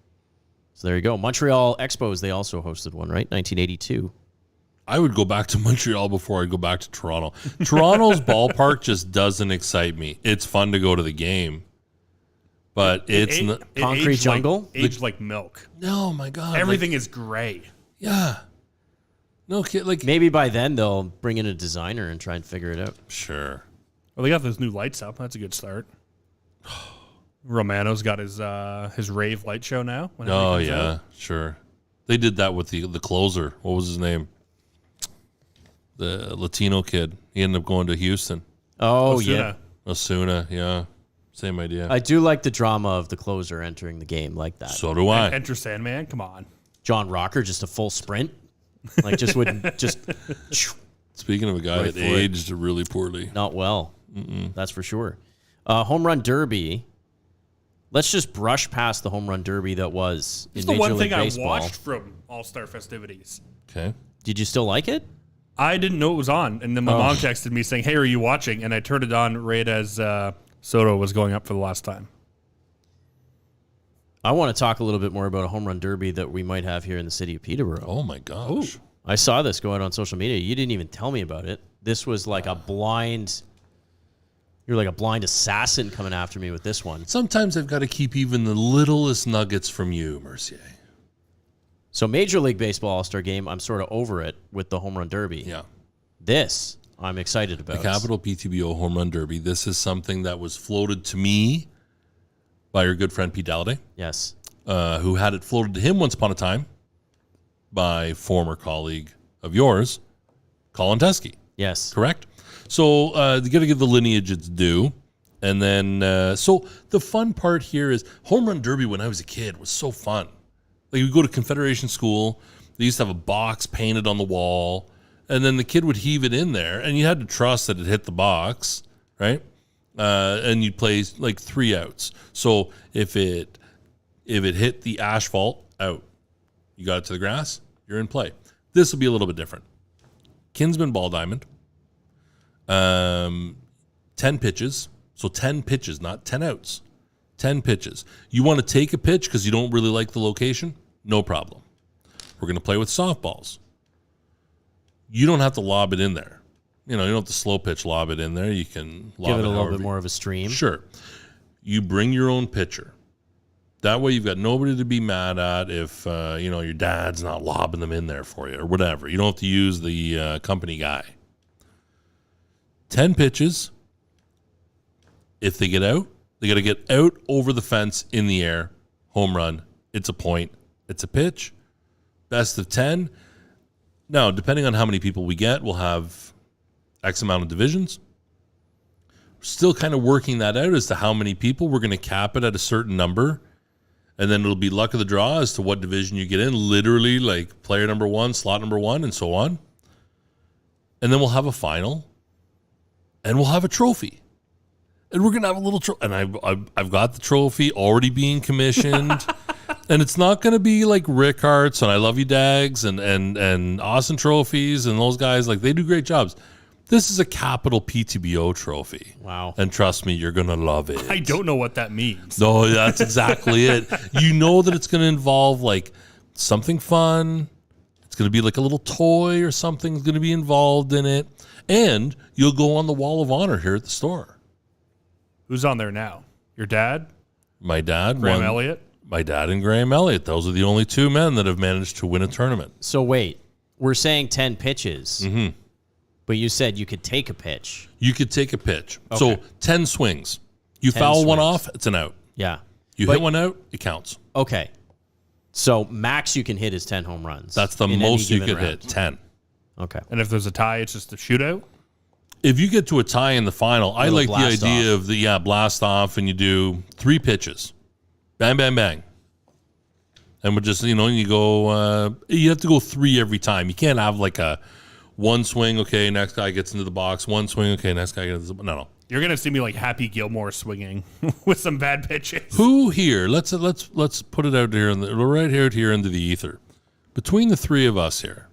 So there you go. Montreal Expos, they also hosted one, right? 1982. I would go back to Montreal before I go back to Toronto. Toronto's ballpark just doesn't excite me. It's fun to go to the game, but it's concrete jungle. Aged like milk. No, my God. Everything is gray. Yeah. No kid. Maybe by then they'll bring in a designer and try and figure it out. Sure. Well, they got those new lights up. That's a good start. Romano's got his rave light show now. Oh yeah, sure. They did that with the closer. What was his name? The Latino kid. He ended up going to Houston. Oh, Osuna. yeah. Osuna, yeah. Same idea. I do like the drama of the closer entering the game like that. So do I. Enter Sandman, come on. John Rocker, just a full sprint. Just wouldn't, just... Speaking of a guy that aged really poorly. Not well. That's for sure. Home Run Derby. Let's just brush past the Home Run Derby that was in Major League Baseball. It's the one thing I watched from All-Star festivities. Okay. Did you still like it? I didn't know it was on, and then my mom texted me saying, "Hey, are you watching?" And I turned it on right as Soto was going up for the last time. I want to talk a little bit more about a Home Run Derby that we might have here in the city of Peterborough. Oh, my gosh. Ooh. I saw this go out on social media. You didn't even tell me about it. This was like a blind... You're like a blind assassin coming after me with this one. Sometimes I've got to keep even the littlest nuggets from you, Mercier. So Major League Baseball All-Star Game, I'm sort of over it with the Home Run Derby. Yeah. This, I'm excited about. The Capital PTBO Home Run Derby. This is something that was floated to me by your good friend Pete Dalladay. Yes. Who had it floated to him once upon a time by former colleague of yours, Colin Teskey. Yes. Correct? So you got to give the lineage its due. And then, so the fun part here is Home Run Derby when I was a kid was so fun. Like, we go to Confederation School. They used to have a box painted on the wall. And then the kid would heave it in there. And you had to trust that it hit the box, right? And you'd play, 3 outs. So if it hit the asphalt, out. You got it to the grass, you're in play. This will be a little bit different. Kinsman Ball Diamond. 10 pitches. So 10 pitches, not 10 outs. 10 pitches. You want to take a pitch because you don't really like the location? No problem. We're going to play with softballs. You don't have to lob it in there. You don't have to slow pitch lob it in there. You can lob Give it a little however bit more of a stream. Sure. You bring your own pitcher. That way you've got nobody to be mad at if, your dad's not lobbing them in there for you or whatever. You don't have to use the company guy. 10 pitches. If they get out, they got to get out over the fence in the air. Home run. It's a point. It's a pitch. Best of 10. Now, depending on how many people we get, we'll have X amount of divisions. We're still kind of working that out as to how many people. We're going to cap it at a certain number. And then it'll be luck of the draw as to what division you get in. Literally, like player number 1, slot number 1, and so on. And then we'll have a final. And we'll have a trophy. And we're going to have a little trophy. And I've got the trophy already being commissioned. And it's not going to be like Rick Hart's and I Love You Dags and Austin Trophies and those guys. Like, they do great jobs. This is a capital PTBO trophy. Wow. And trust me, you're going to love it. I don't know what that means. No, that's exactly it. You know that it's going to involve like something fun. It's going to be like a little toy or something's going to be involved in it. And you'll go on the wall of honor here at the store. Who's on there now? Your dad? My dad. Graham Elliott? My dad and Graham Elliott. Those are the only two men that have managed to win a tournament. So wait, we're saying 10 pitches. Mm-hmm. But you said you could take a pitch. You could take a pitch. Okay. So 10 swings. You 10 foul one swings. off, it's an out. Yeah. You hit one out, it counts. Okay. So max you can hit is 10 home runs. That's the in most any you given could round. hit, 10. Okay. And if there's a tie, it's just a shootout? If you get to a tie in the final, I like the blast idea off. of the blast off, and you do 3 pitches. Bang, bang, bang. And we're just, you go, you have to go 3 every time. You can't have like a one swing, okay, next guy gets into the box. One swing, okay, next guy gets into the box. No. You're going to see me like Happy Gilmore swinging with some bad pitches. Who here, let's put it out here, right here into the ether. Between the 3 of us here,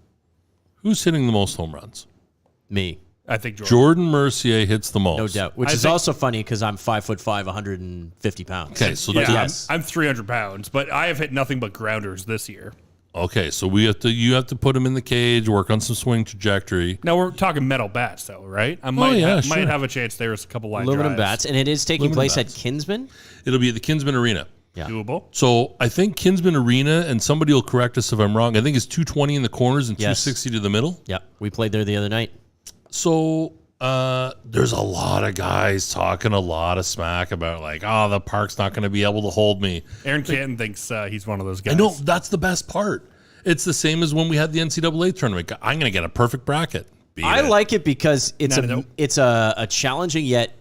who's hitting the most home runs? Me. I think Jordan Mercier hits the most. No doubt. Which I is think- also funny because I'm 5'5", 150 pounds. Okay, so Yeah, yes. I'm 300 pounds, but I have hit nothing but grounders this year. Okay, so you have to put him in the cage, work on some swing trajectory. Now we're talking metal bats, though, right? I sure. might have a chance there as a couple line Aluminum drives. bats, and it is taking Aluminum place bats. at Kinsman. It'll be at the Kinsman Arena. Yeah. Doable. So I think Kinsman Arena, and somebody will correct us if I'm wrong, I think it's 220 in the corners and Yes. 260 to the middle. Yep. We played there the other night. So there's a lot of guys talking a lot of smack about like, oh, the park's not going to be able to hold me. Aaron Canton thinks he's one of those guys. I know, that's the best part. It's the same as when we had the NCAA tournament. I'm going to get a perfect bracket. Beat I it. like it because it's No. it's a challenging yet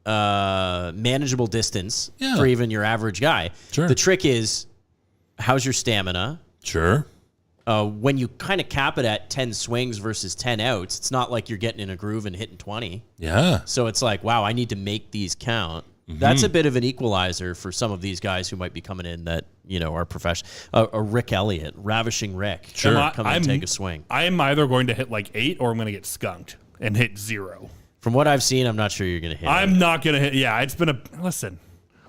manageable distance Yeah. for even your average guy. Sure. The trick is, how's your stamina? Sure. When you kind of cap it at 10 swings versus 10 outs, it's not like you're getting in a groove and hitting 20. Yeah. So it's like, wow, I need to make these count. Mm-hmm. That's a bit of an equalizer for some of these guys who might be coming in that, are professional. A Rick Elliott, Ravishing Rick. Sure. Come in and take a swing. I am either going to hit like 8 or I'm going to get skunked and hit 0. From what I've seen, I'm not sure you're going to hit it. I'm not going to hit. Yeah, it's been a listen.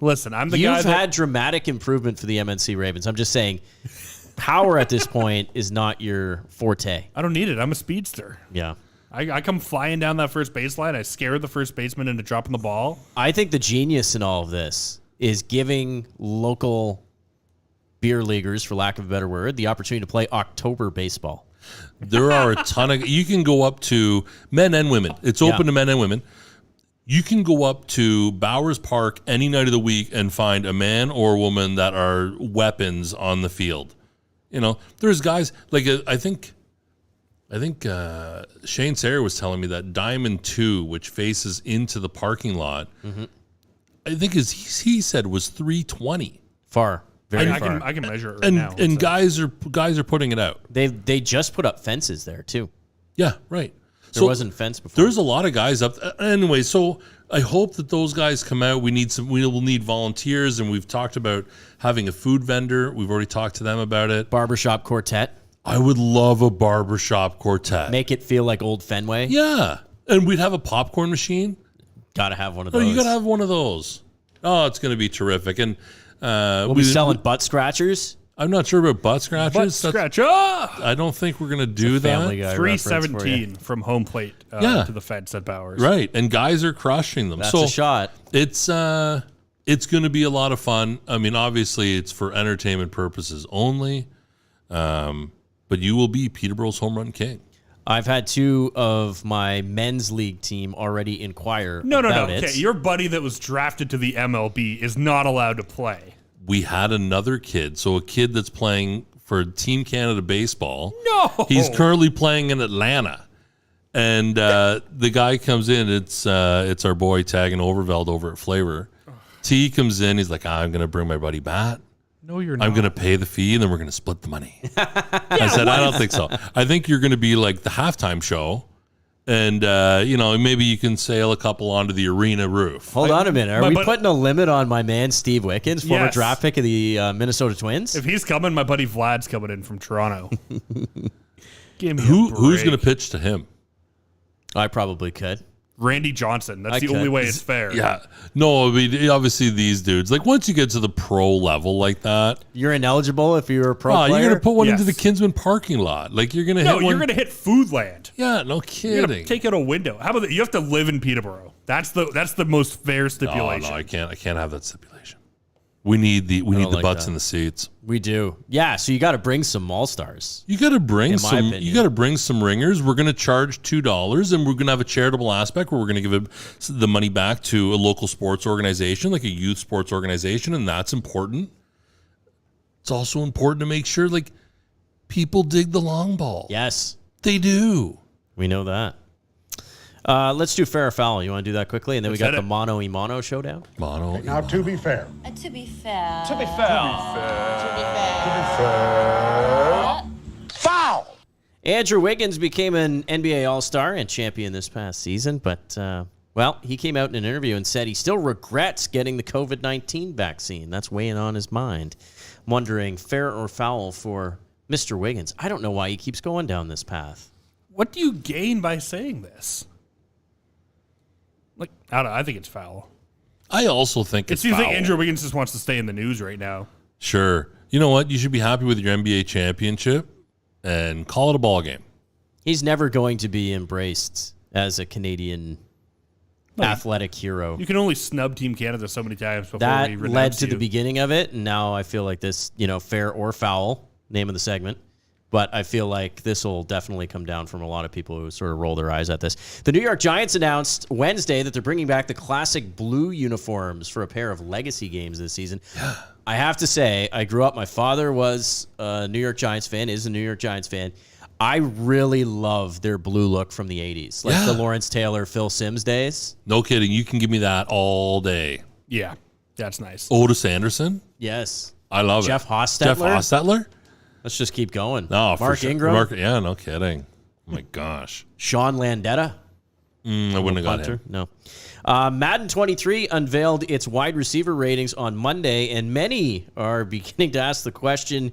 I'm the guy You've that had dramatic improvement for the MNC Ravens. I'm just saying, power at this point is not your forte. I don't need it. I'm a speedster. Yeah. I come flying down that first baseline. I scare the first baseman into dropping the ball. I think the genius in all of this is giving local beer leaguers, for lack of a better word, the opportunity to play October baseball. There are a ton of, you can go up to men and women. It's open to men and women. You can go up to Bowers Park any night of the week and find a man or a woman that are weapons on the field. There's guys like I think Shane Sayre was telling me that Diamond 2, which faces into the parking lot, I think he said was 320. Far. Very far. I can measure it right now. And guys are putting it out. They just put up fences there, too. Yeah, right. There wasn't fence before. There's a lot of guys up. Anyway, so I hope that those guys come out. We will need volunteers, and we've talked about having a food vendor. We've already talked to them about it. Barbershop quartet. I would love a barbershop quartet. Make it feel like old Fenway. Yeah. And we'd have a popcorn machine. Gotta have one of those. You got to have one of those. Oh, it's going to be terrific. And we'll be selling butt scratchers. I'm not sure about butt scratchers. Butt scratch. Oh! I don't think we're going to do that. Family Guy reference for you. 317 from home plate to the fence at Bowers. Right. And guys are crushing them. That's so a shot. It's It's going to be a lot of fun. I mean, obviously, it's for entertainment purposes only, but you will be Peterborough's home run king. I've had 2 of my men's league team already inquire about it. Okay, your buddy that was drafted to the MLB is not allowed to play. We had another kid, so a kid that's playing for Team Canada Baseball. No! He's currently playing in Atlanta. And the guy comes in, it's our boy Tagging Overveld over at Flavor. T comes in, he's like, I'm going to bring my buddy Matt. No, you're not. I'm going to pay the fee, and then we're going to split the money. I said, I don't think so. I think you're going to be like the halftime show, and, maybe you can sail a couple onto the arena roof. Hold on a minute. Are we putting a limit on my man Steve Wickens, former draft pick of the Minnesota Twins? If he's coming, my buddy Vlad's coming in from Toronto. Give me Who's going to pitch to him? I probably could. Randy Johnson. That's the only way it's fair. Yeah. No, I mean, obviously these dudes, like once you get to the pro level like that. You're ineligible if you're a pro player? You're going to put one into the Kinsman parking lot. Like you're going to hit one. No, you're going to hit Foodland. Yeah, no kidding. You're going to take out a window. How about that? You have to live in Peterborough. That's the most fair stipulation. No, I can't have that stipulation. We need the butts in the seats. We do. Yeah, so you got to bring some all-stars. You got to bring some ringers. We're going to charge $2 and we're going to have a charitable aspect where we're going to give the money back to a local sports organization, like a youth sports organization, and that's important. It's also important to make sure like people dig the long ball. Yes. They do. We know that. Let's do fair or foul. You want to do that quickly? And then we got the mono-y-mono showdown. Now, to be fair. To be fair. To be fair. Foul! Andrew Wiggins became an NBA All-Star and champion this past season, but, he came out in an interview and said he still regrets getting the COVID-19 vaccine. That's weighing on his mind. I'm wondering, fair or foul for Mr. Wiggins? I don't know why he keeps going down this path. What do you gain by saying this? Like, I think it's foul. I also think it's foul. It seems like Andrew Wiggins just wants to stay in the news right now. Sure. You know what? You should be happy with your NBA championship and call it a ball game. He's never going to be embraced as a Canadian athletic hero. You can only snub Team Canada so many times before that we led to the beginning of it, and now I feel like this, fair or foul, name of the segment. But I feel like this will definitely come down from a lot of people who sort of roll their eyes at this. The New York Giants announced Wednesday that they're bringing back the classic blue uniforms for a pair of legacy games this season. I have to say, I grew up, my father was a New York Giants fan, is a New York Giants fan. I really love their blue look from the 80s, like the Lawrence Taylor, Phil Simms days. No kidding. You can give me that all day. Yeah, that's nice. Otis Anderson? Yes. I love Jeff it. Hostetler? Jeff Hostetler? Let's just keep going. No, Mark sure. Ingram? Yeah, no kidding. Oh, my gosh. Sean Landetta? I wouldn't have got him. No. Madden 23 unveiled its wide receiver ratings on Monday, and many are beginning to ask the question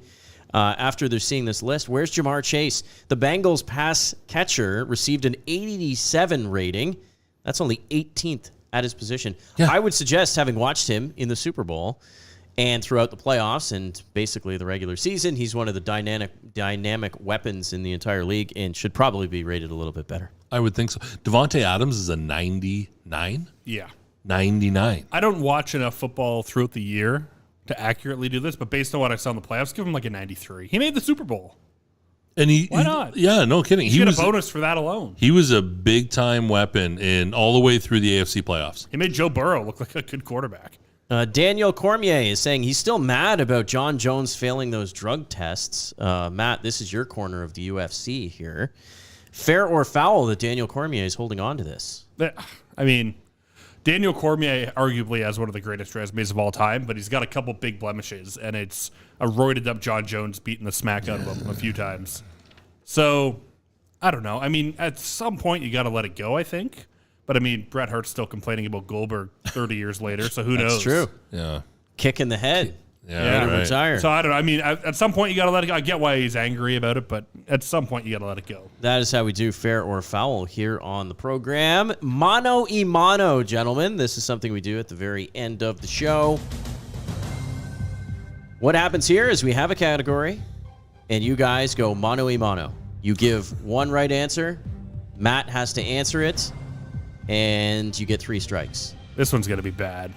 after they're seeing this list, where's Jamar Chase? The Bengals pass catcher received an 87 rating. That's only 18th at his position. Yeah. I would suggest, having watched him in the Super Bowl and throughout the playoffs and basically the regular season, he's one of the dynamic weapons in the entire league and should probably be rated a little bit better. I would think so. Devontae Adams is a 99? Yeah. 99. I don't watch enough football throughout the year to accurately do this, but based on what I saw in the playoffs, give him like a 93. He made the Super Bowl. And why not? Yeah, no kidding. He get a bonus for that alone. He was a big-time weapon in all the way through the AFC playoffs. He made Joe Burrow look like a good quarterback. Daniel Cormier is saying he's still mad about John Jones failing those drug tests. Matt, this is your corner of the UFC here. Fair or foul that Daniel Cormier is holding on to this? I mean, Daniel Cormier arguably has one of the greatest resumes of all time, but he's got a couple big blemishes, and it's a roided-up John Jones beating the smack out of him a few times. So, I don't know. I mean, at some point, you got to let it go, I think. But, I mean, Bret Hart's still complaining about Goldberg 30 years later, so who knows? That's true. Yeah. Kick in the head. Yeah, right. Retire. So, I don't know. I mean, at some point, you got to let it go. I get why he's angry about it, but at some point, you got to let it go. That is how we do fair or foul here on the program. Mono-y-mono, gentlemen. This is something we do at the very end of the show. What happens here is we have a category, and you guys go mono-y-mono. You give one right answer. Matt has to answer it. And you get 3 strikes. This one's going to be bad.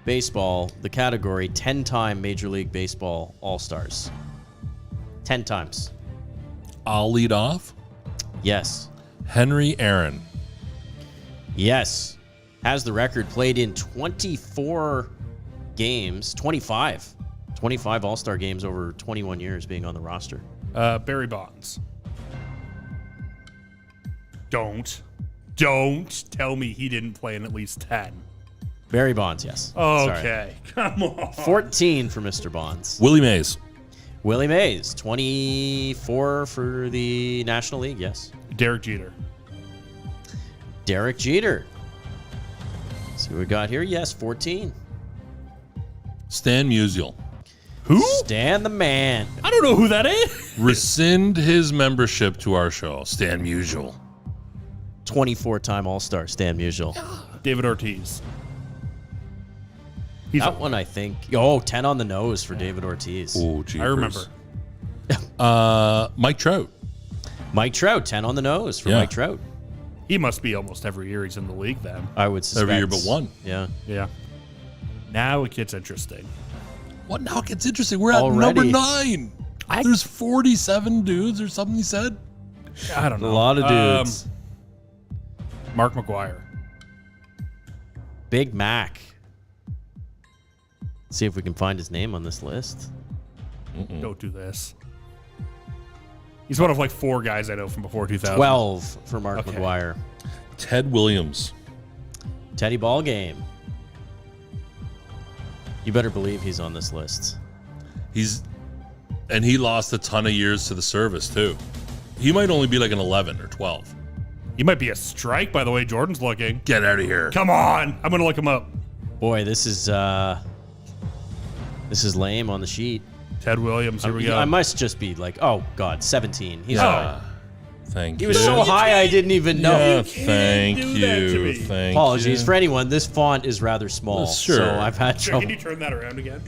Baseball, the category 10-time Major League Baseball All-Stars. 10 times. I'll lead off. Yes. Henry Aaron. Yes. Has the record, played in 24 games, 25 All-Star games over 21 years being on the roster. Barry Bonds. Don't tell me he didn't play in at least 10. Barry Bonds, yes. Okay, come on. 14 for Mr. Bonds. Willie Mays. Willie Mays, 24 for the National League, yes. Derek Jeter. Derek Jeter. See what we got here? Yes, 14. Stan Musial. Who? Stan the Man. I don't know who that is. Rescind his membership to our show. Stan Musial. 24-time All-Star, Stan Musial. David Ortiz. That one, I think. 10 on the nose for David Ortiz. Oh, geez. I remember. Mike Trout. Mike Trout, 10 on the nose for Mike Trout. He must be almost every year he's in the league then. I would suspect. Every year but one. Yeah. Yeah. Now it gets interesting. What now gets interesting? We're at Already. number 9. There's 47 dudes or something he said. I don't know. A lot of dudes. Mark McGuire. Big Mac. See if we can find his name on this list. Don't do this. He's one of like 4 guys I know from before 2000. 12 for Mark Okay. McGuire. Ted Williams. Teddy Ballgame. You better believe he's on this list. And he lost a ton of years to the service too. He might only be like an 11 or 12. He might be a strike by the way Jordan's looking. Get out of here. Come on. I'm going to look him up. Boy, this is lame on the sheet. Ted Williams. Here we go. I must just be like, oh God, 17. He's Thank He you. was so high I didn't even know. Yeah, You thank can't do that to you. me. Thank Apologies you. for anyone. This font is rather small, Sure. so I've had Sure, trouble. can you turn that around again?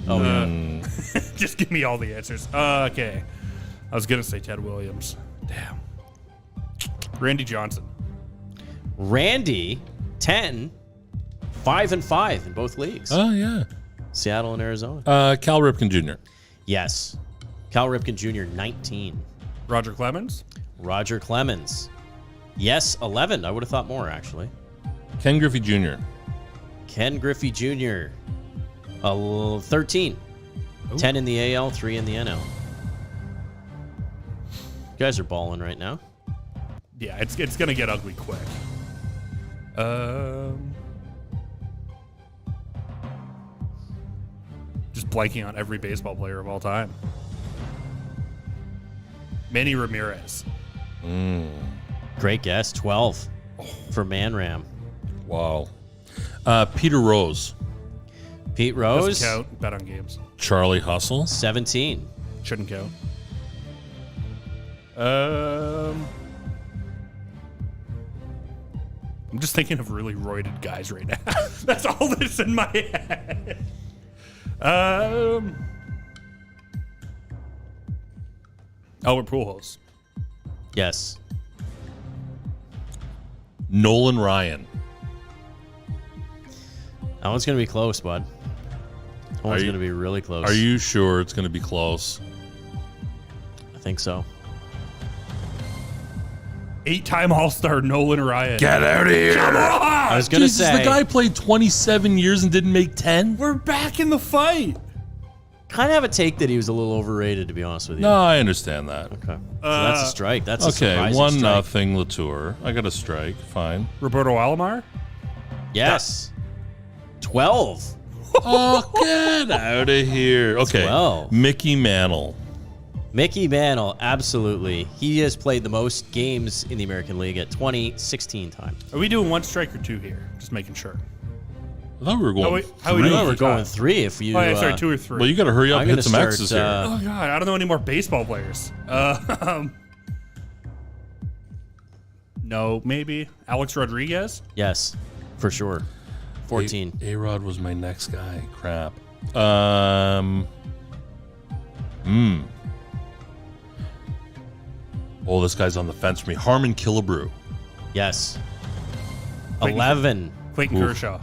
Oh yeah. Just give me all the answers. Okay. I was going to say Ted Williams. Damn. Randy Johnson. Randy, 10, 5-5 in both leagues. Oh yeah. Seattle and Arizona. Cal Ripken Jr. Yes. Cal Ripken Jr., 19. Roger Clemens. Roger Clemens. Yes, 11. I would have thought more, actually. Ken Griffey Jr. Ken Griffey Jr., 13. Ooh. 10 in the AL, 3 in the NL. You guys are balling right now. Yeah, it's going to get ugly quick. Just blanking on every baseball player of all time. Manny Ramirez. Great guess. 12 for Man Ram. Wow. Peter Rose. Pete Rose, Doesn't count. Bet on games. Charlie Hustle. 17. Shouldn't count. I'm just thinking of really roided guys right now. That's all that's in my head. Albert Pujols. Yes. Nolan Ryan. That one's going to be close, bud. That one's you- going to be really close. Are you sure it's going to be close? I think so. 8-time All-Star Nolan Ryan. Get out of here. Come on! I was going to Jesus, say, the guy played 27 years and didn't make 10? We're back in the fight. kind of have a take that he was a little overrated, to be honest with you. No, I understand that. Okay. So that's a strike. That's a Okay, surprising 1-0 strike. Latour. I got a strike. Fine. Roberto Alomar? Yes. 12. Oh, get out of here. Okay. 12. Mickey Mantle. Mickey Mantle, absolutely. He has played the most games in the American League at 16 times. Are we doing one strike or two here? Just making sure. I thought we were going. How we three. doing? No, we're going time? 3 if you... Oh, yeah, sorry, 2 or 3. Well, you got to hurry up I'm and hit gonna some start, X's here. Oh, God, I don't know any more baseball players. No, maybe. Alex Rodriguez? Yes, for sure. 14. A-Rod was my next guy. Crap. Oh, this guy's on the fence for me. Harmon Killebrew. Yes. Clayton- 11. Clayton Oof. Kershaw.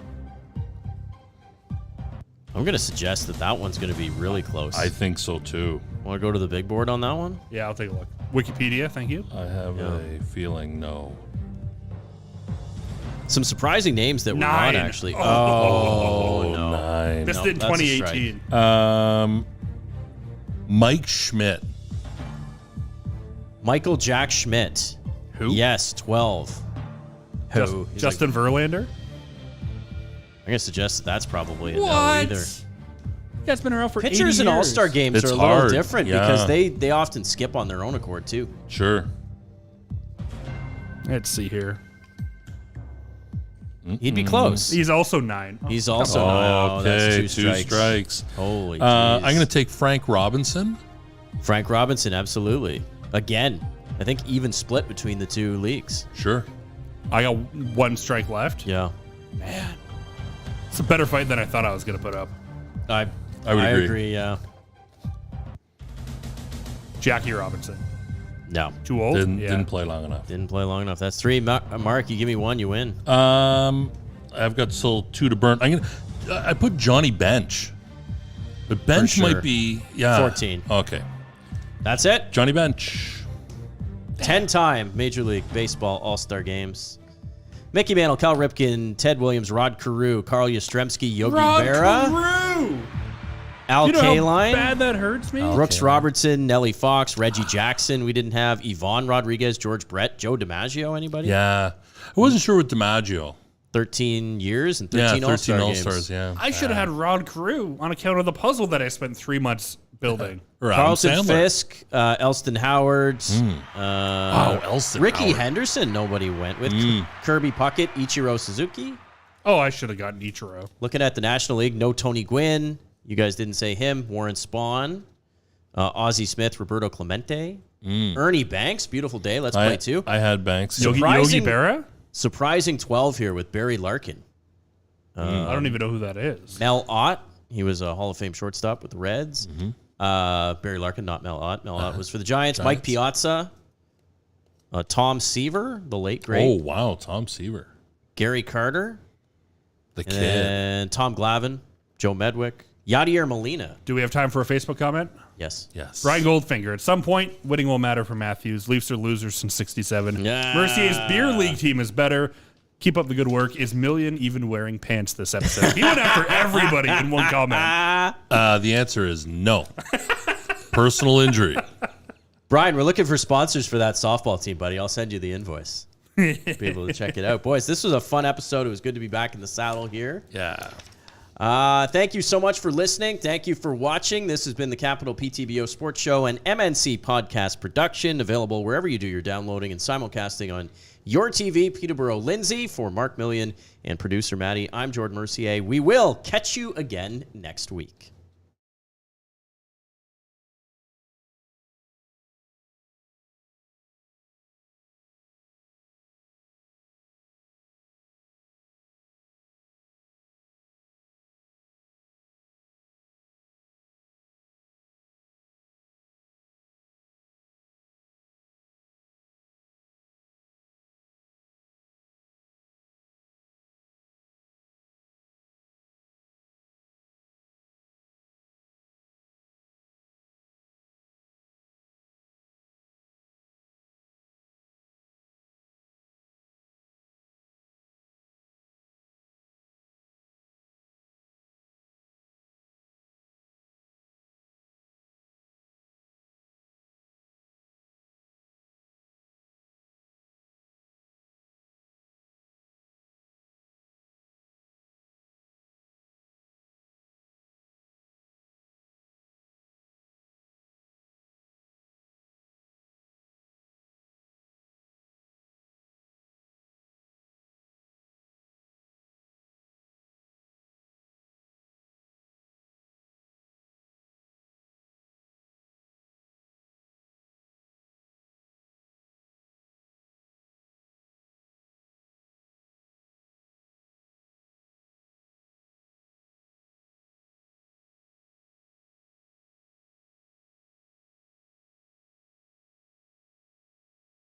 I'm going to suggest that one's going to be really close. I think so too. Want to go to the big board on that one? Yeah, I'll take a look. Wikipedia, thank you. I have a feeling no. Some surprising names that were 9. not actually. Oh, no. 9. This No, did in that's a strike. 2018. Mike Schmidt. Michael Jack Schmidt. Who? Yes, 12. Who? He's Justin Verlander? I'm going to suggest that's probably a no What? either. That's been around for 80 Pitchers in years. All-Star games It's are a little hard, different yeah. because they often skip on their own accord, too. Sure. Let's see here. He'd be close. He's also 9. He's also no, that's Okay, two strikes. Holy jeez. I'm going to take Frank Robinson. Frank Robinson, absolutely. Again, I think even split between the two leagues. Sure. I got 1 strike left. Yeah. Man. It's a better fight than I thought I was going to put up. I would agree. agree, yeah. Jackie Robinson. No. Too old? Didn't play long enough. Didn't play long enough. That's 3. Mark, you give me 1, you win. I've got still 2 to burn. I put Johnny Bench. But Bench sure. might be 14. Okay. That's it. Johnny Bench. 10-time Major League Baseball All-Star Games. Mickey Mantle, Cal Ripken, Ted Williams, Rod Carew, Carl Yastrzemski, Yogi Berra, Carew! Al You know Kaline, how bad that hurts me? Brooks Robertson, Nellie Fox, Reggie Jackson. We didn't have Yvonne Rodriguez, George Brett, Joe DiMaggio. Anybody? Yeah. I wasn't sure with DiMaggio. 13 years and 13 All-Star games. All-Stars, yeah. I should have had Rod Carew on account of the puzzle that I spent 3 months building. Or Adam Carlton Sandler. Fisk, Elston Howard, Elston Ricky Howard. Henderson. Nobody went with Kirby Puckett, Ichiro Suzuki. Oh, I should have gotten Ichiro. Looking at the National League, no Tony Gwynn. You guys didn't say him. Warren Spahn, Ozzie Smith, Roberto Clemente, Ernie Banks. Beautiful day. Let's play too. I had Banks. Yogi Surprising- Berra? Surprising 12 here with Barry Larkin. I don't even know who that is. Mel Ott. He was a Hall of Fame shortstop with the Reds. Barry Larkin, not Mel Ott. Mel Ott was for the Giants. Mike Piazza. Tom Seaver, the late great. Oh, wow. Tom Seaver. Gary Carter. The kid. And Tom Glavine. Joe Medwick. Yadier Molina. Do we have time for a Facebook comment? Yes. Yes. Brian Goldfinger. At some point, winning will matter for Matthews. Leafs are losers since 67. Yeah. Mercier's beer league team is better. Keep up the good work. Is Million even wearing pants this episode? He went after everybody in one comment. The answer is no. Personal injury. Brian, we're looking for sponsors for that softball team, buddy. I'll send you the invoice. Be able to check it out. Boys, this was a fun episode. It was good to be back in the saddle here. Yeah. Thank you so much for listening. Thank you for watching. This has been the Capital PTBO Sports Show, an MNC podcast production, available wherever you do your downloading and simulcasting on your TV. Peterborough Lindsay for Mark Million and producer Maddie. I'm Jordan Mercier. We will catch you again next week.